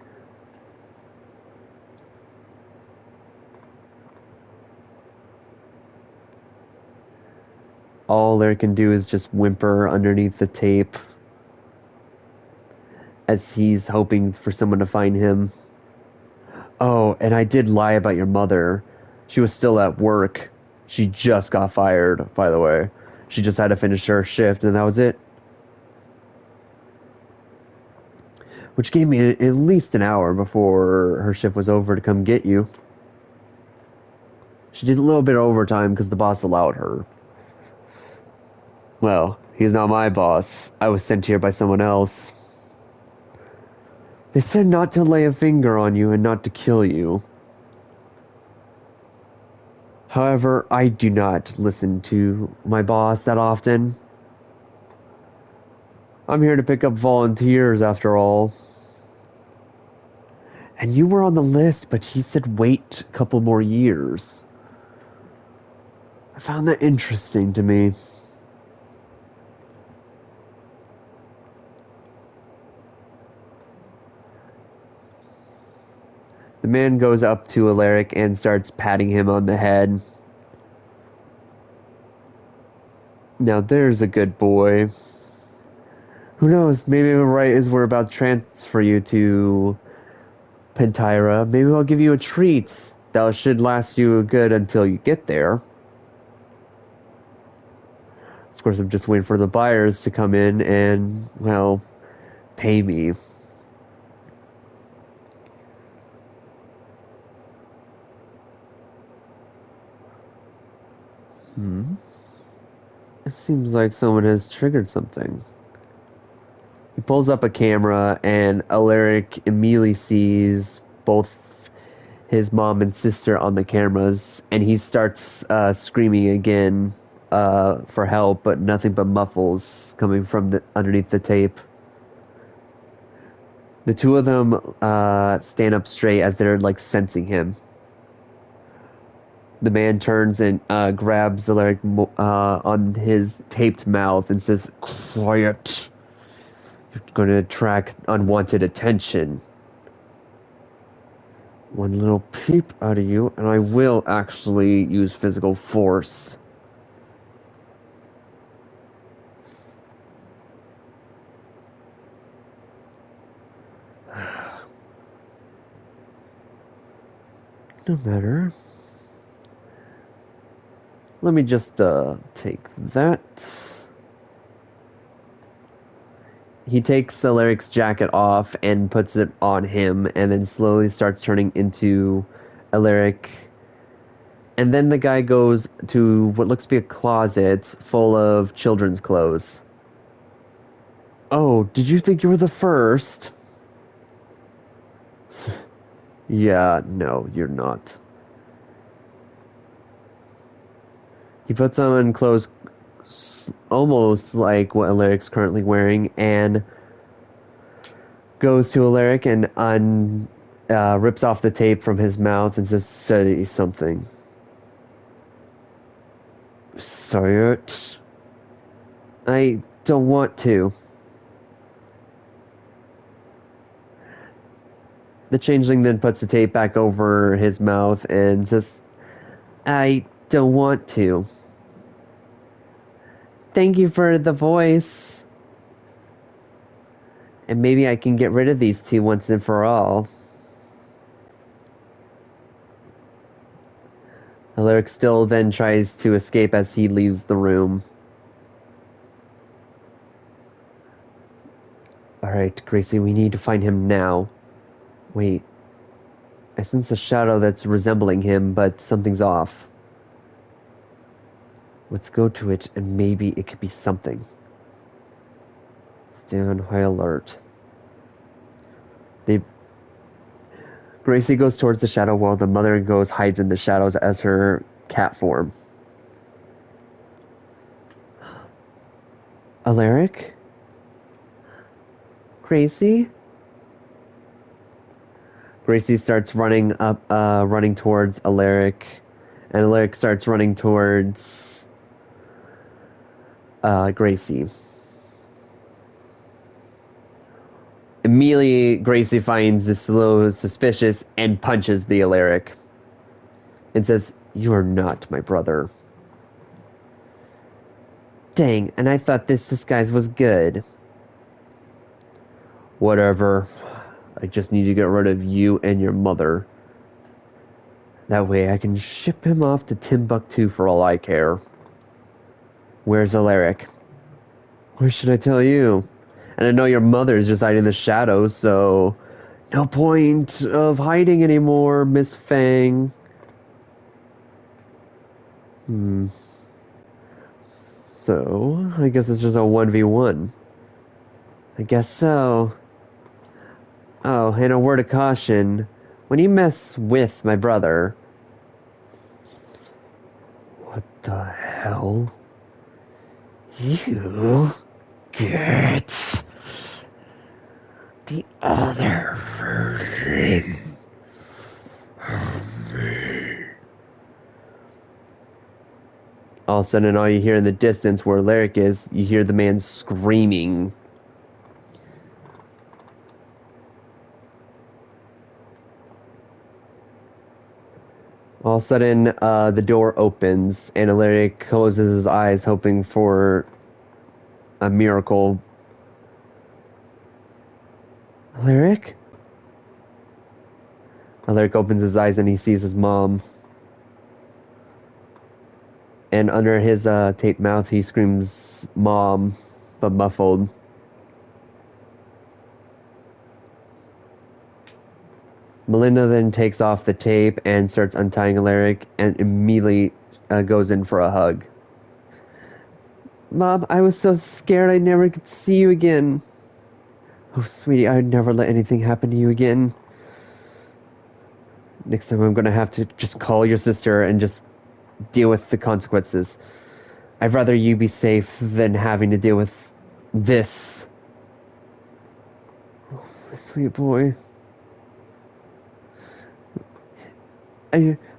[SPEAKER 1] All Alaric can do is just whimper underneath the tape as he's hoping for someone to find him. Oh, and I did lie about your mother. She was still at work. She just got fired, by the way. She just had to finish her shift, and that was it. Which gave me at least an hour before her shift was over to come get you. She did a little bit of overtime because the boss allowed her. Well, he's not my boss. I was sent here by someone else. They said not to lay a finger on you and not to kill you. However, I do not listen to my boss that often. I'm here to pick up volunteers, after all. And you were on the list, but he said wait a couple more years. I found that interesting to me. The man goes up to Alaric and starts patting him on the head. Now there's a good boy. Who knows, maybe right as we're about to transfer you to Pentyra, maybe I'll give you a treat that should last you good until you get there. Of course, I'm just waiting for the buyers to come in and, well, pay me. It seems like someone has triggered something. He pulls up a camera, and Alaric immediately sees both his mom and sister on the cameras, and he starts screaming again for help, but nothing but muffles coming from underneath the tape. The two of them stand up straight as they're like sensing him. The man turns and grabs Alaric on his taped mouth and says, "Quiet. You're going to attract unwanted attention." one little peep out of you, and I will actually use physical force. No matter. Let me just take that. He takes Alaric's jacket off and puts it on him, and then slowly starts turning into Alaric. And then the guy goes to what looks to be a closet full of children's clothes. Oh, did you think you were the first? Yeah, no, you're not. He puts on clothes almost like what Alaric's currently wearing and goes to Alaric and rips off the tape from his mouth and says, "Say something." Say it. I don't want to. The changeling then puts the tape back over his mouth and says, "I don't want to. Thank you for the voice. And maybe I can get rid of these two once and for all." Alaric still then tries to escape as he leaves the room. Alright, Gracie, we need to find him now. Wait. I sense a shadow that's resembling him, but something's off. Let's go to it, and maybe it could be something. Stay on high alert. Gracie goes towards the shadow while the mother hides in the shadows as her cat form. Alaric? Gracie? Gracie starts running towards Alaric, and Alaric starts running towards Gracie. Immediately, Gracie finds this little suspicious and punches the Alaric and says, "You are not my brother." Dang, and I thought this disguise was good. Whatever. I just need to get rid of you and your mother. That way I can ship him off to Timbuktu for all I care. Where's Alaric? Where should I tell you? And I know your mother's just hiding in the shadows, so no point of hiding anymore, Miss Fang. So, I guess it's just a 1v1. I guess so. Oh, and a word of caution. When you mess with my brother... What the hell? You get the other version of me. All of a sudden, all you hear in the distance where Alaric is, you hear the man screaming. All of a sudden, the door opens, and Alaric closes his eyes, hoping for a miracle. Alaric? Alaric opens his eyes, and he sees his mom. And under his taped mouth, he screams, "Mom," but muffled. Melinda then takes off the tape and starts untying Alaric and immediately goes in for a hug. "Mom, I was so scared I never could see you again." "Oh, sweetie, I'd never let anything happen to you again. Next time I'm gonna have to just call your sister and just deal with the consequences. I'd rather you be safe than having to deal with this." Oh, my sweet boy.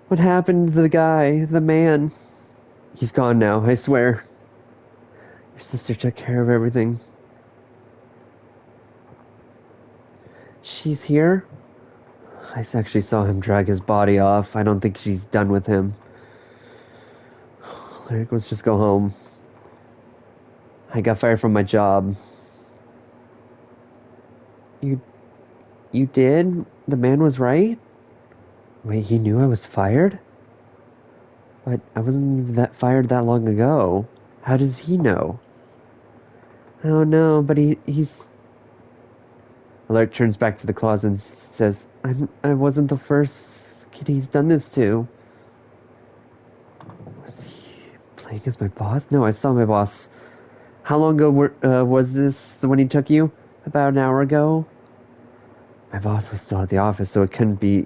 [SPEAKER 1] What happened to the guy, the man? He's gone now, I swear. Your sister took care of everything. She's here? I actually saw him drag his body off. I don't think she's done with him. Alaric, let's just go home. I got fired from my job. You you did? The man was right? Wait, he knew I was fired? But I wasn't fired that long ago. How does he know? Oh no, but he's... Alaric turns back to the closet and says, I wasn't the first kid he's done this to. Was he playing as my boss? No, I saw my boss. How long ago was this when he took you? About an hour ago? My boss was still at the office, so it couldn't be...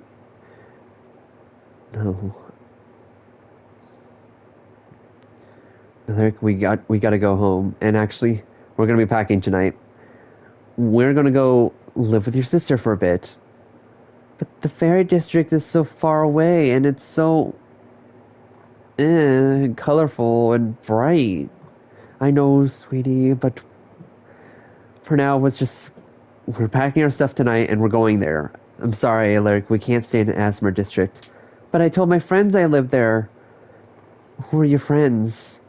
[SPEAKER 1] No. Alaric, we gotta go home. And actually, we're gonna be packing tonight. We're gonna go live with your sister for a bit. But the fairy district is so far away, and it's so... colorful and bright. I know, sweetie, but for now, we're packing our stuff tonight and we're going there. I'm sorry, Alaric, we can't stay in Asmer district. But I told my friends I lived there. Who are your friends?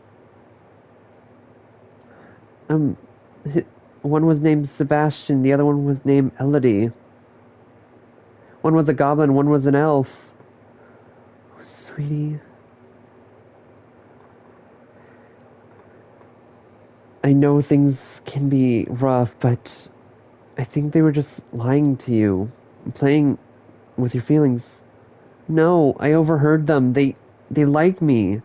[SPEAKER 1] One was named Sebastian, the other one was named Elodie. One was a goblin, one was an elf. Oh, sweetie. I know things can be rough, but I think they were just lying to you, playing with your feelings. No, I overheard them. They like me.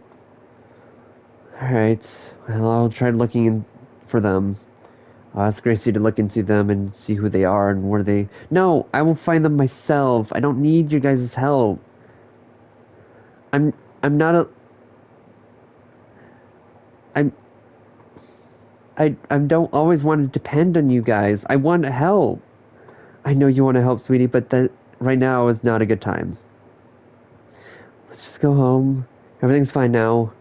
[SPEAKER 1] Alright, well, I'll try looking for them. I'll ask Gracie to look into them and see who they are and where they... No, I will find them myself. I don't need your guys' help. I'm not a... I don't always want to depend on you guys. I want to help. I know you want to help, sweetie, but that right now is not a good time. Let's just go home. Everything's fine now.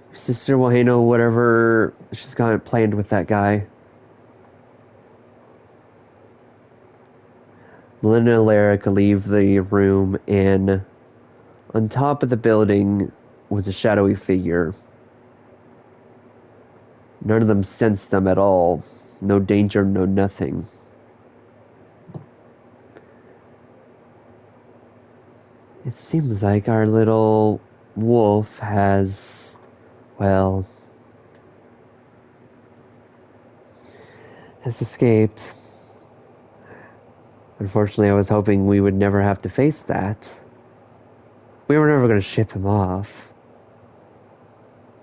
[SPEAKER 1] Your sister will handle whatever she's got planned with that guy. Melinda and Alaric leave the room, and on top of the building was a shadowy figure. None of them sensed them at all. No danger, no nothing. It seems like our little wolf has, well, has escaped. Unfortunately, I was hoping we would never have to face that. We were never going to ship him off.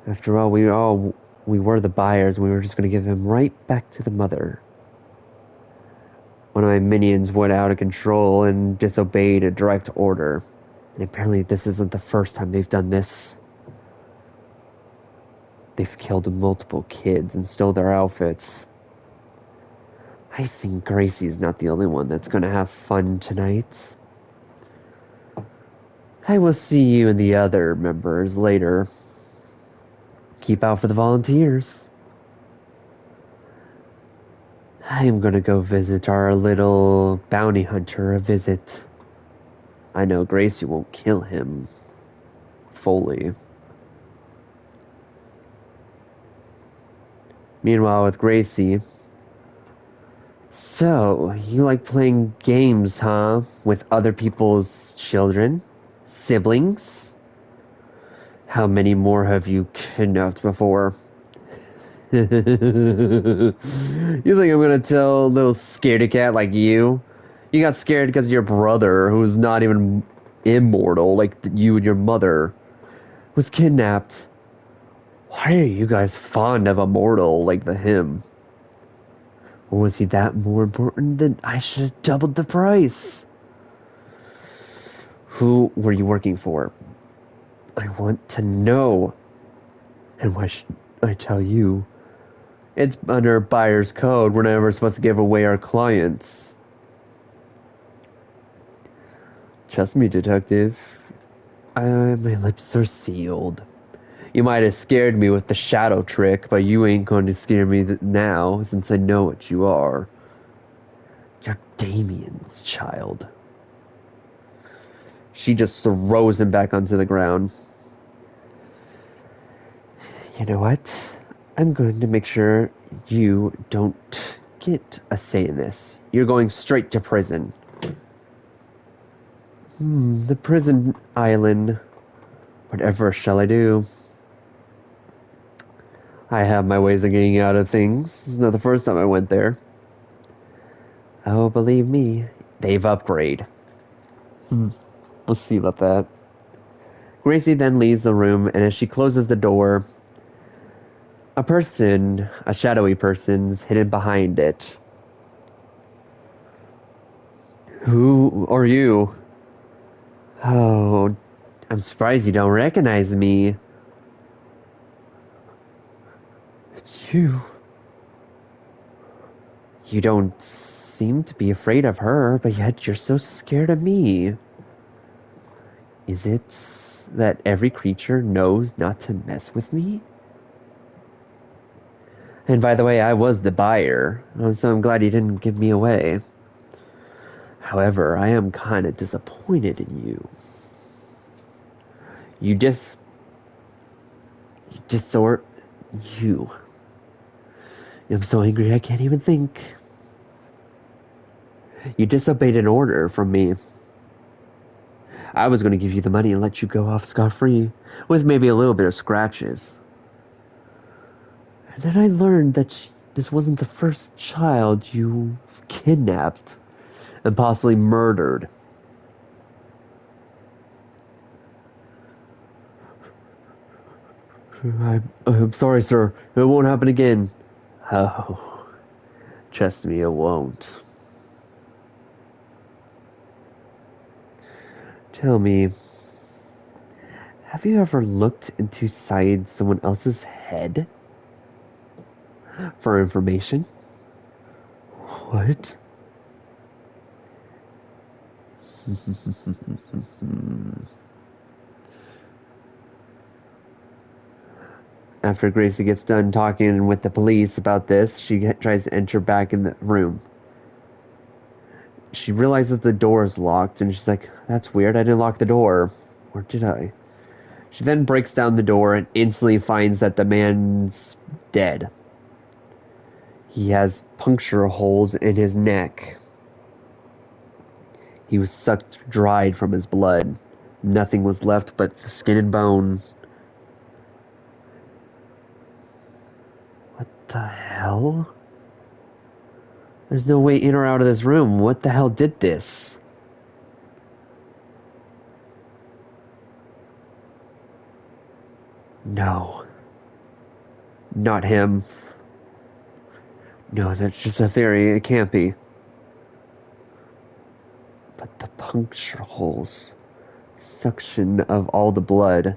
[SPEAKER 1] After all, we were the buyers, and we were just going to give him right back to the mother. One of my minions went out of control and disobeyed a direct order. And apparently this isn't the first time they've done this. They've killed multiple kids and stole their outfits. I think Gracie's not the only one that's going to have fun tonight. I will see you and the other members later. Keep out for the volunteers. I am gonna go visit our little bounty hunter a visit. I know Gracie won't kill him fully. Meanwhile, with Gracie... So, you like playing games, huh? With other people's children? Siblings? How many more have you kidnapped before? You think I'm gonna tell a little scaredy cat like you? You got scared because of your brother, who's not even immortal, like you and your mother, was kidnapped. Why are you guys fond of a mortal like him? Or was he that more important than I should have doubled the price? Who were you working for? I want to know. And why should I tell you? It's under buyer's code. We're never supposed to give away our clients. Trust me, detective. My lips are sealed. You might have scared me with the shadow trick, but you ain't going to scare me now, since I know what you are. You're Damien's child. She just throws him back onto the ground. You know what? I'm going to make sure you don't get a say in this. You're going straight to prison. The prison island. Whatever shall I do? I have my ways of getting out of things. It's not the first time I went there. Oh, believe me, they've upgraded. Let's see about that. Gracie then leaves the room, and as she closes the door, a shadowy person's hidden behind it. Who are you? Oh, I'm surprised you don't recognize me. It's you. You don't seem to be afraid of her, but yet you're so scared of me. Is it that every creature knows not to mess with me? And by the way, I was the buyer, so I'm glad you didn't give me away. However, I am kind of disappointed in you. You. I'm so angry I can't even think. You disobeyed an order from me. I was going to give you the money and let you go off scot-free, with maybe a little bit of scratches. And then I learned that this wasn't the first child you kidnapped and possibly murdered. I'm sorry, sir. It won't happen again. Oh, trust me, it won't. Tell me, have you ever looked inside someone else's head for information? What? After Gracie gets done talking with the police about this, she tries to enter back in the room. She realizes the door is locked, and she's like, that's weird, I didn't lock the door. Or did I? She then breaks down the door and instantly finds that the man's dead. He has puncture holes in his neck. He was sucked dried from his blood. Nothing was left but the skin and bone. What the hell? There's no way in or out of this room. What the hell did this? No. Not him. No, that's just a theory. It can't be. But the puncture holes. Suction of all the blood.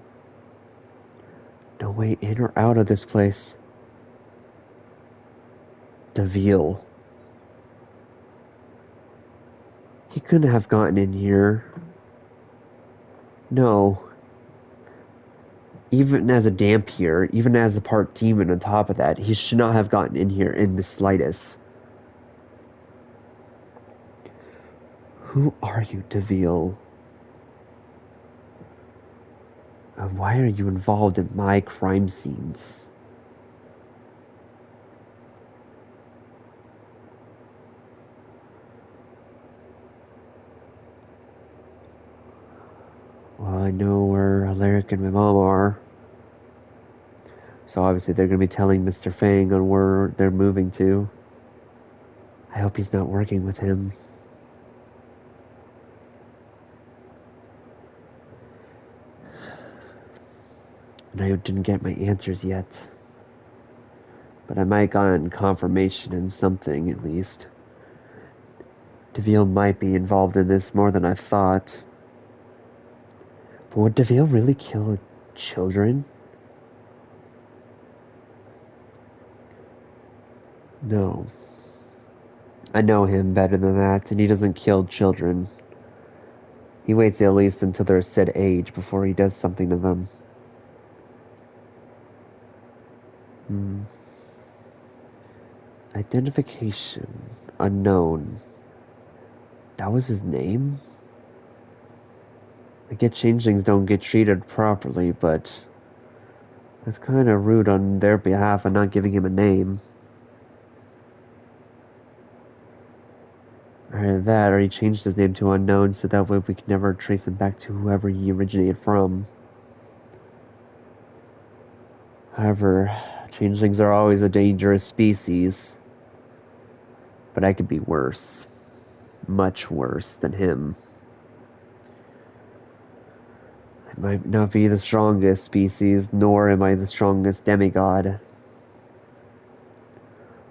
[SPEAKER 1] No way in or out of this place. DeVille. He couldn't have gotten in here. No. Even as a Dampier, even as a part demon on top of that, he should not have gotten in here in the slightest. Who are you, DeVille? And why are you involved in my crime scenes? Well, I know where Alaric and my mom are. So obviously they're going to be telling Mr. Fang on where they're moving to. I hope he's not working with him. And I didn't get my answers yet. But I might gotten confirmation in something, at least. DeVille might be involved in this more than I thought. But would DeVille really kill children? No. I know him better than that, and he doesn't kill children. He waits at least until they're a set age before he does something to them. Identification. Unknown. That was his name? I get changelings don't get treated properly, but that's kind of rude on their behalf and not giving him a name. Either that, or he changed his name to unknown so that way we can never trace him back to whoever he originated from. However, changelings are always a dangerous species. But I could be worse. Much worse than him. I might not be the strongest species, nor am I the strongest demigod.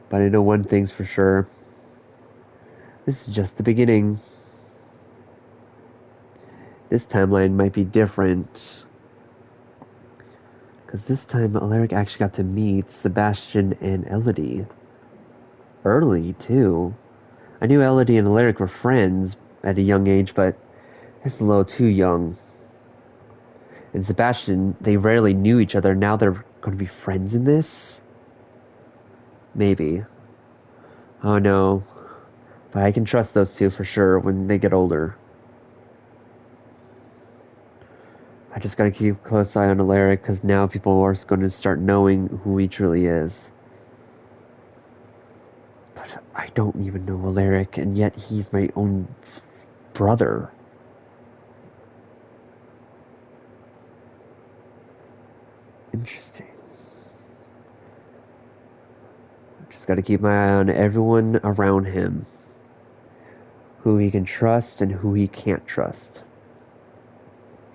[SPEAKER 1] But I know one thing's for sure. This is just the beginning. This timeline might be different. Because this time, Alaric actually got to meet Sebastian and Elodie. Early, too. I knew Elodie and Alaric were friends at a young age, but it's a little too young. And Sebastian, they rarely knew each other. Now they're going to be friends in this? Maybe. Oh no. But I can trust those two for sure when they get older. I just gotta keep a close eye on Alaric because now people are going to start knowing who he truly is. But I don't even know Alaric, and yet he's my own brother. Interesting. Just gotta keep my eye on everyone around him. Who he can trust and who he can't trust.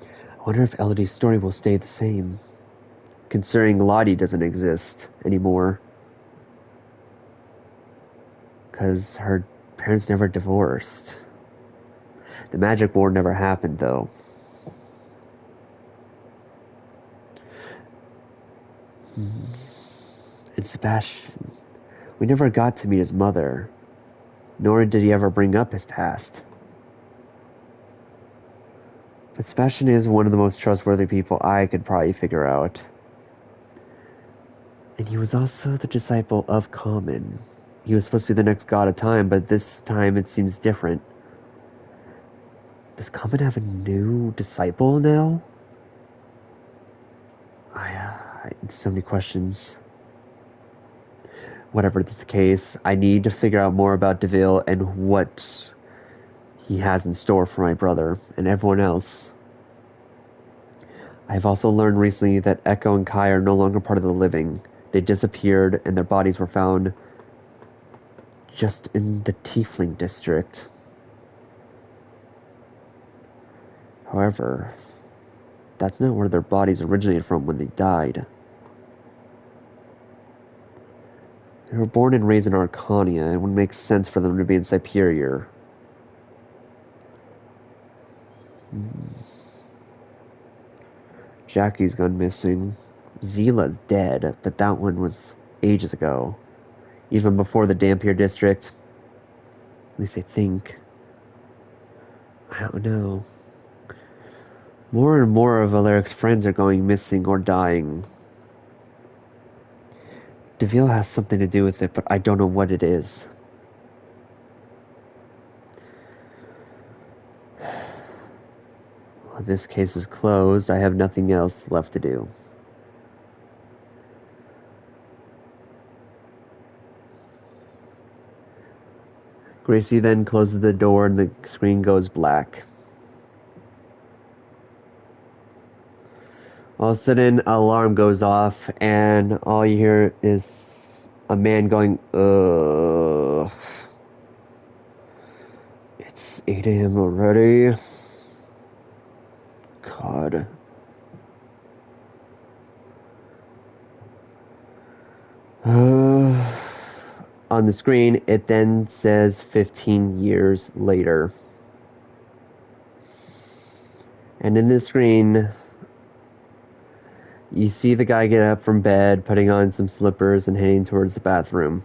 [SPEAKER 1] I wonder if Elodie's story will stay the same, considering Lottie doesn't exist anymore. Because her parents never divorced. The magic war never happened, though. And Sebastian, we never got to meet his mother, nor did he ever bring up his past. But Sebastian is one of the most trustworthy people I could probably figure out. And he was also the disciple of Common. He was supposed to be the next god of time, but this time it seems different. Does Common have a new disciple now? So many questions. Whatever is the case, I need to figure out more about Deville and what he has in store for my brother and everyone else. I've also learned recently that Echo and Kai are no longer part of the living. They disappeared and their bodies were found just in the Tiefling district. However, that's not where their bodies originated from when they died. They were born and raised in Arcania. It would make sense for them to be in Cyperior. Jackie's gone missing. Zila's dead, but that one was ages ago. Even before the Dampier district. At least I think. I don't know. More and more of Alaric's friends are going missing or dying. Deville has something to do with it, but I don't know what it is. Well, this case is closed. I have nothing else left to do. Gracie then closes the door and the screen goes black. All of a sudden, an alarm goes off, and all you hear is a man going, ugh. It's 8 a.m. already. God. On the screen, it then says 15 years later. And in the screen, you see the guy get up from bed, putting on some slippers and heading towards the bathroom.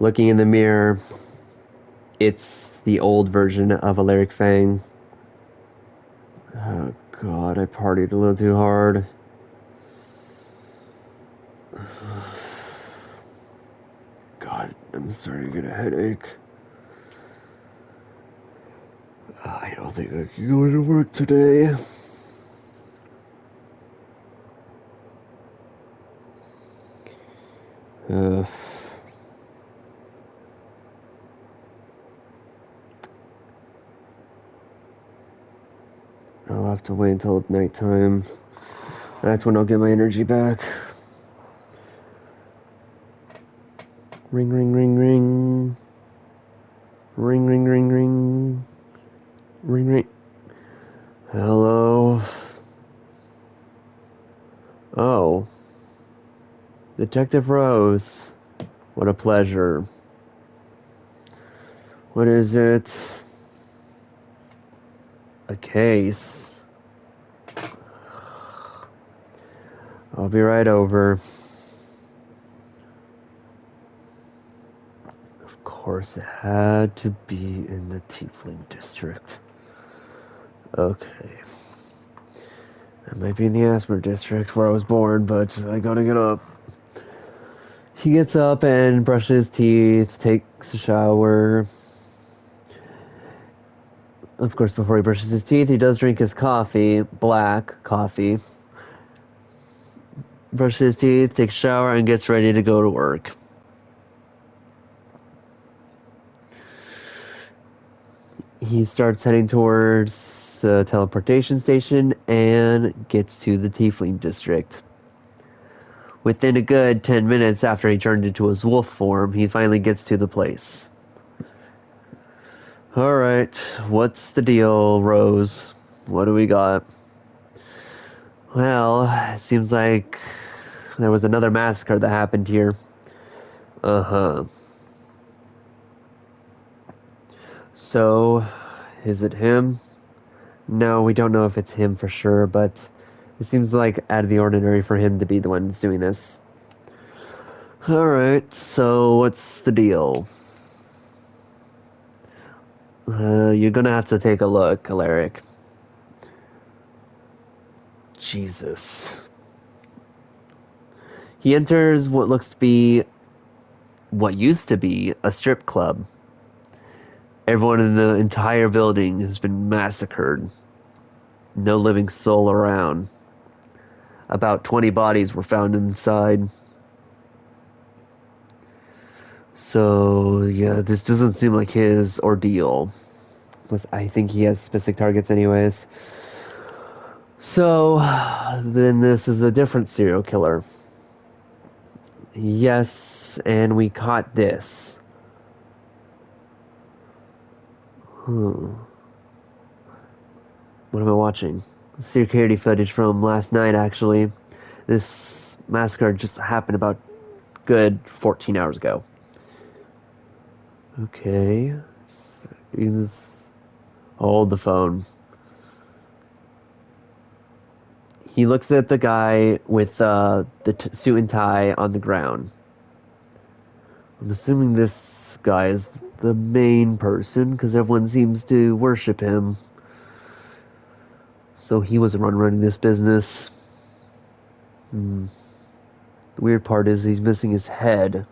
[SPEAKER 1] Looking in the mirror, it's the old version of Alaric Fang. Oh God, I partied a little too hard. God, I'm starting to get a headache. I don't don't think I can go to work today. I'll have to wait until nighttime. That's when I'll get my energy back. Ring, ring, ring, ring. Ring, ring, ring, ring. Ring, ring. Hello? Oh. Detective Rose. What a pleasure. What is it? A case. I'll be right over. Of course, it had to be in the Tiefling district. Okay. It might be in the Asmer district where I was born, but I gotta get up. He gets up and brushes his teeth, takes a shower. Of course, before he brushes his teeth, he does drink his coffee, black coffee. Brushes his teeth, takes a shower, and gets ready to go to work. He starts heading towards the teleportation station and gets to the Tiefling district. Within a good 10 minutes after he turned into his wolf form, he finally gets to the place. Alright, what's the deal, Rose? What do we got? Well, it seems like there was another massacre that happened here. Uh-huh. So, is it him? No, we don't know if it's him for sure, but it seems like out of the ordinary for him to be the one who's doing this. Alright, so what's the deal? You're gonna have to take a look, Alaric. Jesus. He enters what looks to be, what used to be, a strip club. Everyone in the entire building has been massacred. No living soul around. About 20 bodies were found inside. So, yeah, this doesn't seem like his ordeal. I think he has specific targets anyways. So, then this is a different serial killer. Yes, and we caught this. What am I watching? Security footage from last night, actually. This massacre just happened about good 14 hours ago. Okay. Hold the phone. He looks at the guy with the suit and tie on the ground. I'm assuming this guy is the main person, because everyone seems to worship him. So he was the one running this business. The weird part is he's missing his head.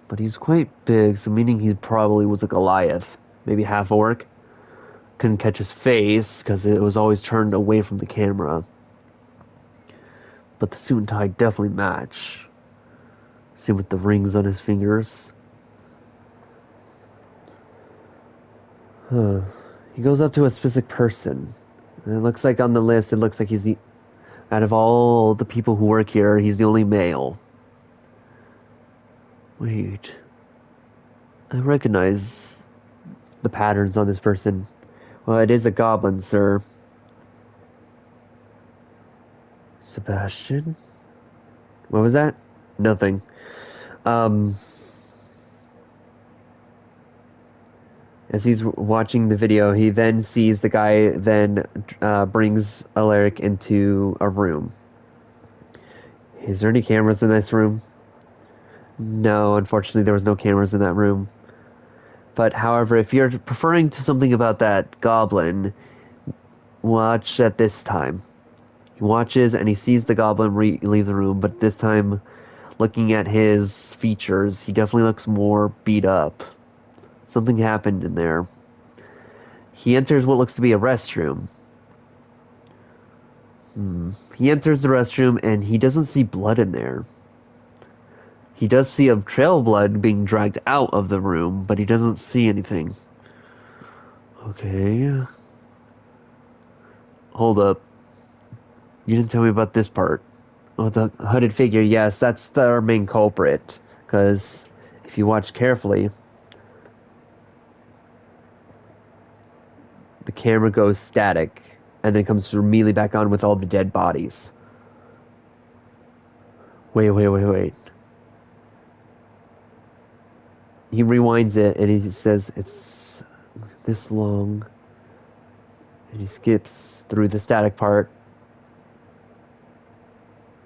[SPEAKER 1] But he's quite big, so meaning he probably was a Goliath. Maybe half orc. Couldn't catch his face, because it was always turned away from the camera. But the suit and tie definitely match. Same with the rings on his fingers. He goes up to a specific person. And it looks like on the list, it looks like he's out of all the people who work here, he's the only male. Wait. I recognize the patterns on this person. Well, it is a goblin, sir. Sebastian? What was that? Nothing. As he's watching the video, he then sees the guy then brings Alaric into a room. Is there any cameras in this room? No, unfortunately there was no cameras in that room. But however, if you're referring to something about that goblin, watch at this time. He watches and he sees the goblin leave the room, but this time, looking at his features, he definitely looks more beat up. Something happened in there. He enters what looks to be a restroom. He enters the restroom and he doesn't see blood in there. He does see a trail of blood being dragged out of the room, but he doesn't see anything. Okay. Hold up. You didn't tell me about this part. Oh, the hooded figure. Yes, that's our main culprit. Because if you watch carefully, the camera goes static and then comes immediately back on with all the dead bodies. Wait. He rewinds it and he says it's this long. And he skips through the static part.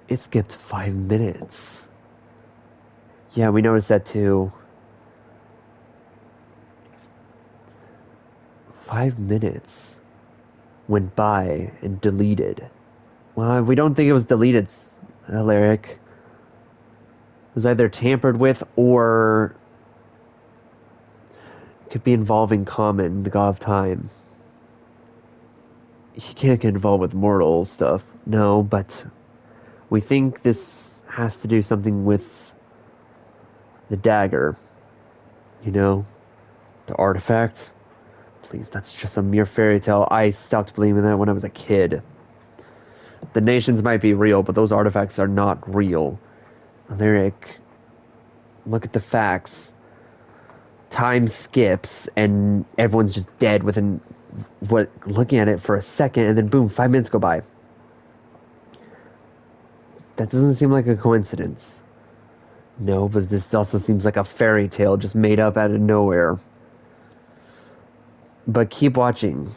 [SPEAKER 1] It skipped 5 minutes. Yeah, we noticed that too. 5 minutes went by and deleted. Well, we don't think it was deleted, Alaric. It was either tampered with or could be involving Common, the god of time. He can't get involved with mortal stuff, no, but we think this has to do something with the dagger. You know, the artifact. Please, that's just a mere fairy tale. I stopped believing that when I was a kid. The nations might be real, but those artifacts are not real. Alaric, look at the facts. Time skips, and everyone's just dead within looking at it for a second, and then boom, 5 minutes go by. That doesn't seem like a coincidence. No, but this also seems like a fairy tale just made up out of nowhere. But keep watching.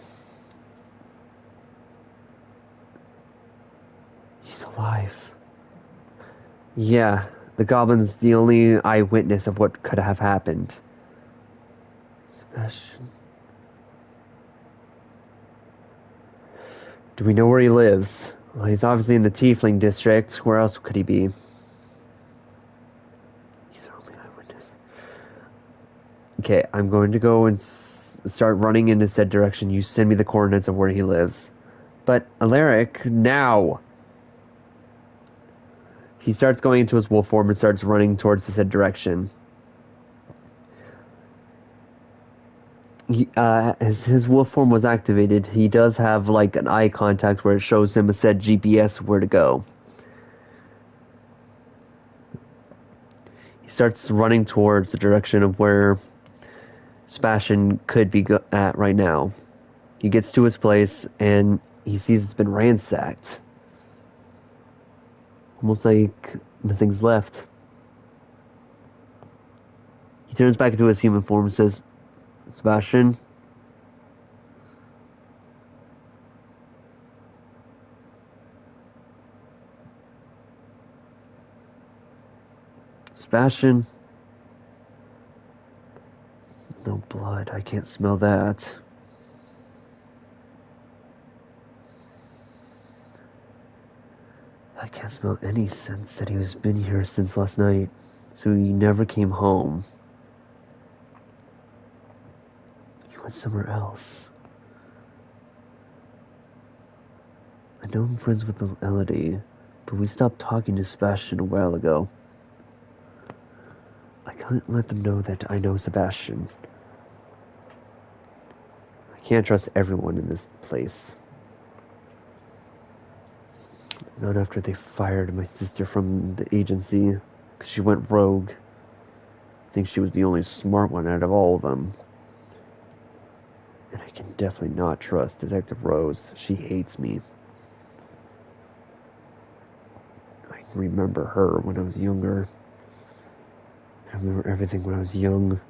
[SPEAKER 1] He's alive. Yeah, the goblin's the only eyewitness of what could have happened. Sebastian. Do we know where he lives? Well, he's obviously in the Tiefling district. Where else could he be? He's our only eyewitness. Okay, I'm going to go and start running in said direction. You send me the coordinates of where he lives. But, Alaric, now! He starts going into his wolf form and starts running towards the said direction. As his wolf form was activated, he does have like an eye contact where it shows him a said GPS where to go. He starts running towards the direction of where Sebastian could be at right now. He gets to his place and he sees it's been ransacked. Almost like nothing's left. He turns back into his human form and says, Sebastian? Sebastian? No blood. I can't smell that. I can't smell any sense that he was been here since last night. So he never came home. He went somewhere else. I know I'm friends with Elodie, but we stopped talking to Sebastian a while ago. I can't let them know that I know Sebastian. I can't trust everyone in this place. Not after they fired my sister from the agency, because she went rogue. I think she was the only smart one out of all of them. And I can definitely not trust Detective Rose. She hates me. I remember her when I was younger. I remember everything when I was young.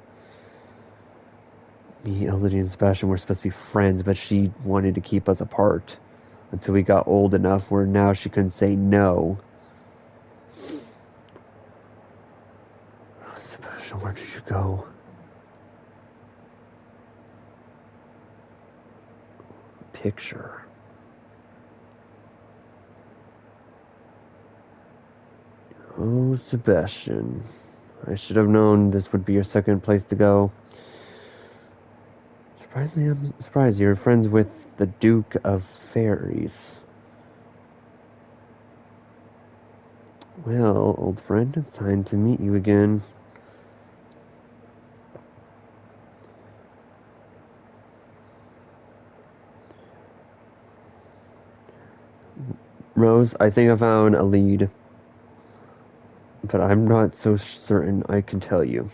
[SPEAKER 1] Me, Elodie, and Sebastian were supposed to be friends, but she wanted to keep us apart until we got old enough where now she couldn't say no. Sebastian, where did you go? Picture. Oh, Sebastian. I should have known this would be your second place to go. Surprisingly, I'm surprised you're friends with the Duke of Fairies. Well, old friend, it's time to meet you again. Rose, I think I found a lead, but I'm not so certain I can tell you.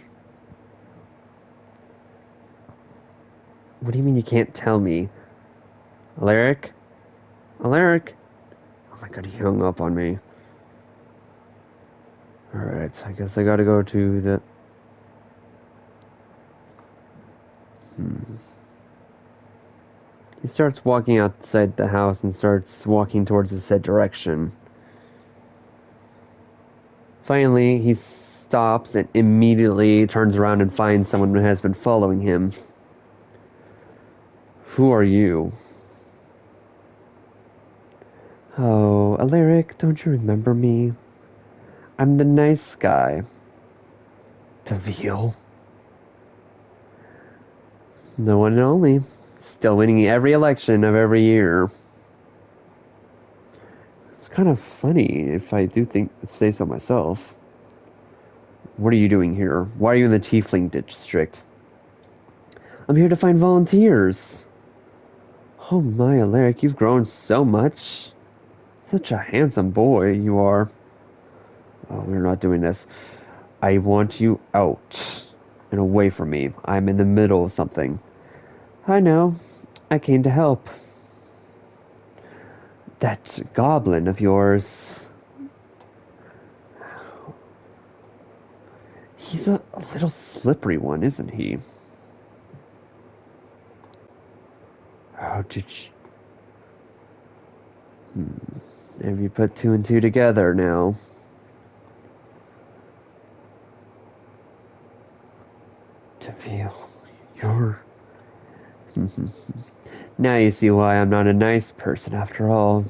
[SPEAKER 1] What do you mean you can't tell me? Alaric? Alaric? Oh my god, he hung up on me. Alright, I guess I gotta go to the... He starts walking outside the house and starts walking towards the said direction. Finally, he stops and immediately turns around and finds someone who has been following him. Who are you? Oh, Alaric, don't you remember me? I'm the nice guy. Deville. The one and only. Still winning every election of every year. It's kind of funny if I do say so myself. What are you doing here? Why are you in the Tiefling district? I'm here to find volunteers. Oh my, Alaric, you've grown so much. Such a handsome boy you are. Oh, we're not doing this. I want you out and away from me. I'm in the middle of something. I know. I came to help. That goblin of yours. He's a little slippery one, isn't he? How did you... Have you put two and two together now? Deville, you're... Now you see why I'm not a nice person after all.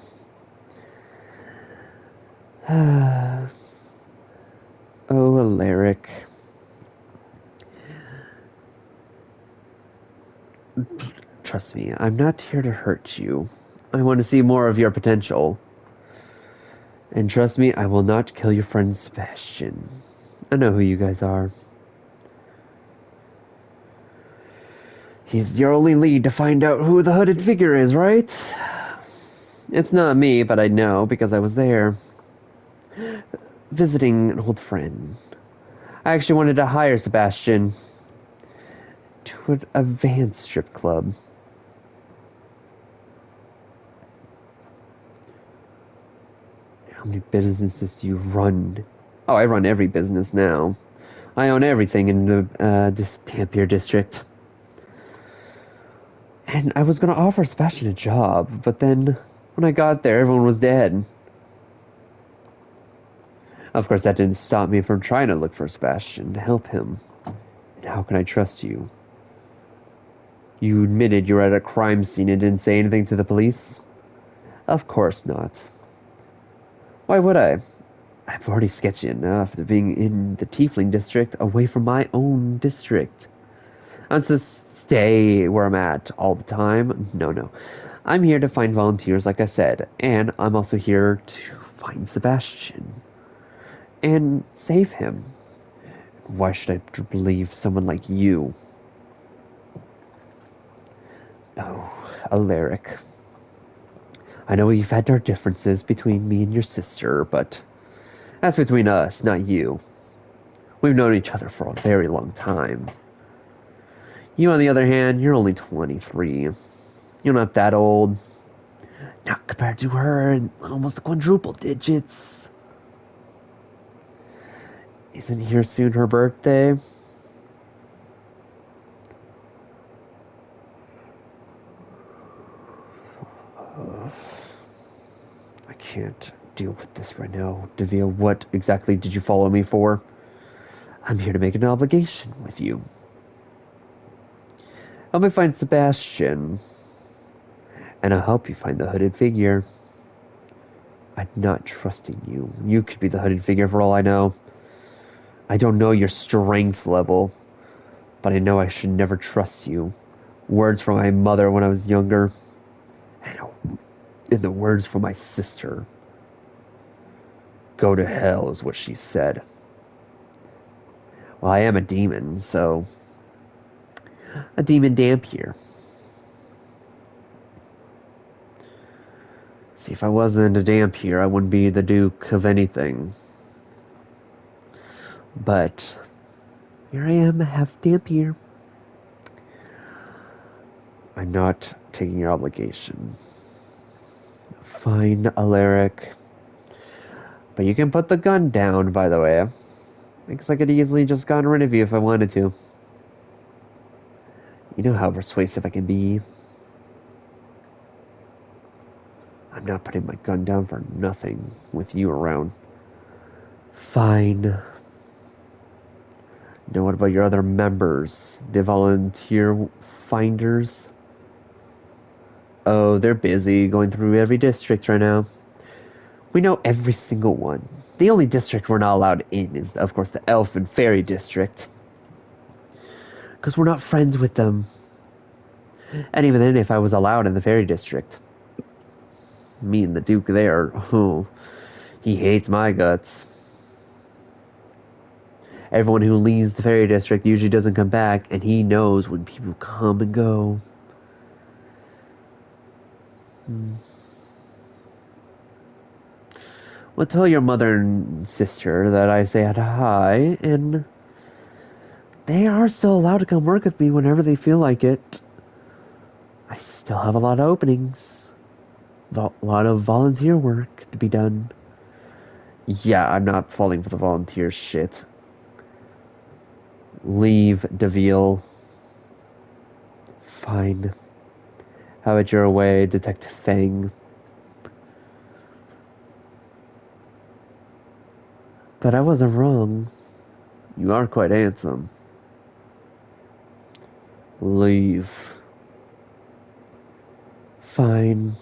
[SPEAKER 1] Oh, Alaric. Trust me, I'm not here to hurt you. I want to see more of your potential. And trust me, I will not kill your friend Sebastian. I know who you guys are. He's your only lead to find out who the hooded figure is, right? It's not me, but I know because I was there. Visiting an old friend. I actually wanted to hire Sebastian to an advanced strip club. How many businesses do you run? Oh, I run every business now. I own everything in the Cyperior district. And I was going to offer Sebastian a job, but then when I got there, everyone was dead. Of course, that didn't stop me from trying to look for Sebastian to help him. And how can I trust you? You admitted you were at a crime scene and didn't say anything to the police? Of course not. Why would I? I'm already sketchy enough to being in the Tiefling district away from my own district. I'm supposed to stay where I'm at all the time? No. I'm here to find volunteers, like I said, and I'm also here to find Sebastian. And save him. Why should I believe someone like you? Oh, Alaric. I know we've had our differences between me and your sister, but that's between us, not you. We've known each other for a very long time. You, on the other hand, you're only 23. You're not that old. Not compared to her in almost quadruple digits. Isn't here soon her birthday? I can't deal with this right now. Deville, what exactly did you follow me for? I'm here to make an obligation with you. Help me find Sebastian. And I'll help you find the hooded figure. I'm not trusting you. You could be the hooded figure for all I know. I don't know your strength level, but I know I should never trust you Words from my mother when I was younger. And the words from my sister. Go to hell is what she said. Well, I am a demon, so... A demon Dampier. See, if I wasn't a Dampier, I wouldn't be the Duke of anything. But... here I am, half Dampier. I'm not taking your obligation. Fine, Alaric. But you can put the gun down, by the way. Because I could easily just gotten rid of you if I wanted to. You know how persuasive I can be. I'm not putting my gun down for nothing with you around. Fine. Now what about your other members? The volunteer finders? Oh, they're busy going through every district right now. We know every single one. The only district we're not allowed in is, of course, the Elf and Fairy district. Because we're not friends with them. And even then, if I was allowed in the Fairy district. Me and the Duke there, oh, he hates my guts. Everyone who leaves the Fairy district usually doesn't come back, and he knows when people come and go. Well, tell your mother and sister that I said hi, and they are still allowed to come work with me whenever they feel like it. I still have a lot of openings. A lot of volunteer work to be done. Yeah, I'm not falling for the volunteer shit. Leave, DeVille. Fine. Have it your way, Detective Fang. But I wasn't wrong. You are quite handsome. Leave. Fine.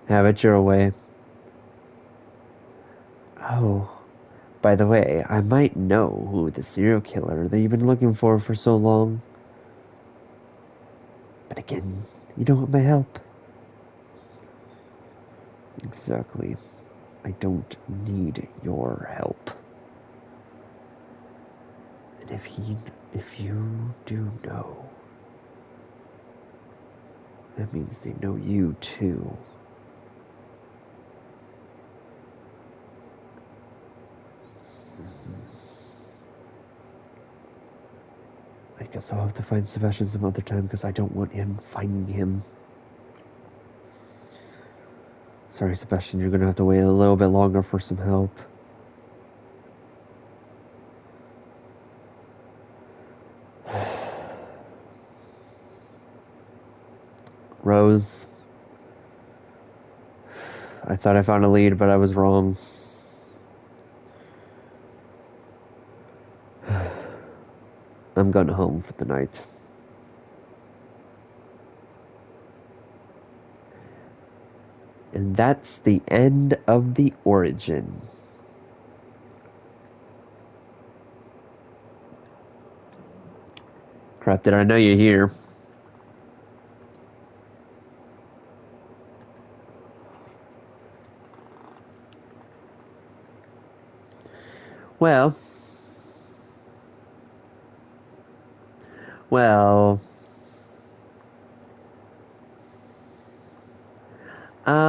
[SPEAKER 1] Have it your way. Oh, by the way, I might know who the serial killer that you've been looking for so long. But again, you don't want my help. Exactly. I don't need your help. And if you do know, that means they know you too. I guess I'll have to find Sebastian some other time because I don't want him finding him. Sorry, Sebastian, you're gonna have to wait a little bit longer for some help. Rose. I thought I found a lead, but I was wrong. I'm going home for the night. And that's the end of the origin. Crap, did I know you're here? Well,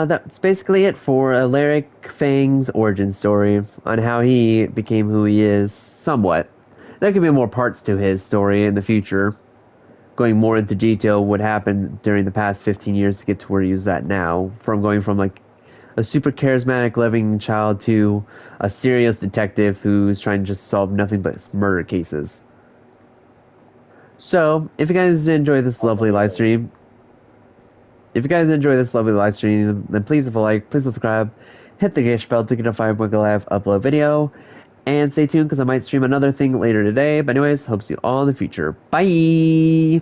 [SPEAKER 1] that's basically it for Alaric Fang's origin story on how he became who he is, somewhat. There could be more parts to his story in the future, going more into detail what happened during the past 15 years to get to where he's at now, from going from like a super charismatic, loving child to a serious detective who's trying to just solve nothing but murder cases. So, if you guys enjoy this lovely live stream, then please leave a like, please subscribe, hit the gauge bell to get notified when I upload video, and stay tuned because I might stream another thing later today. But anyways, hope to see you all in the future. Bye!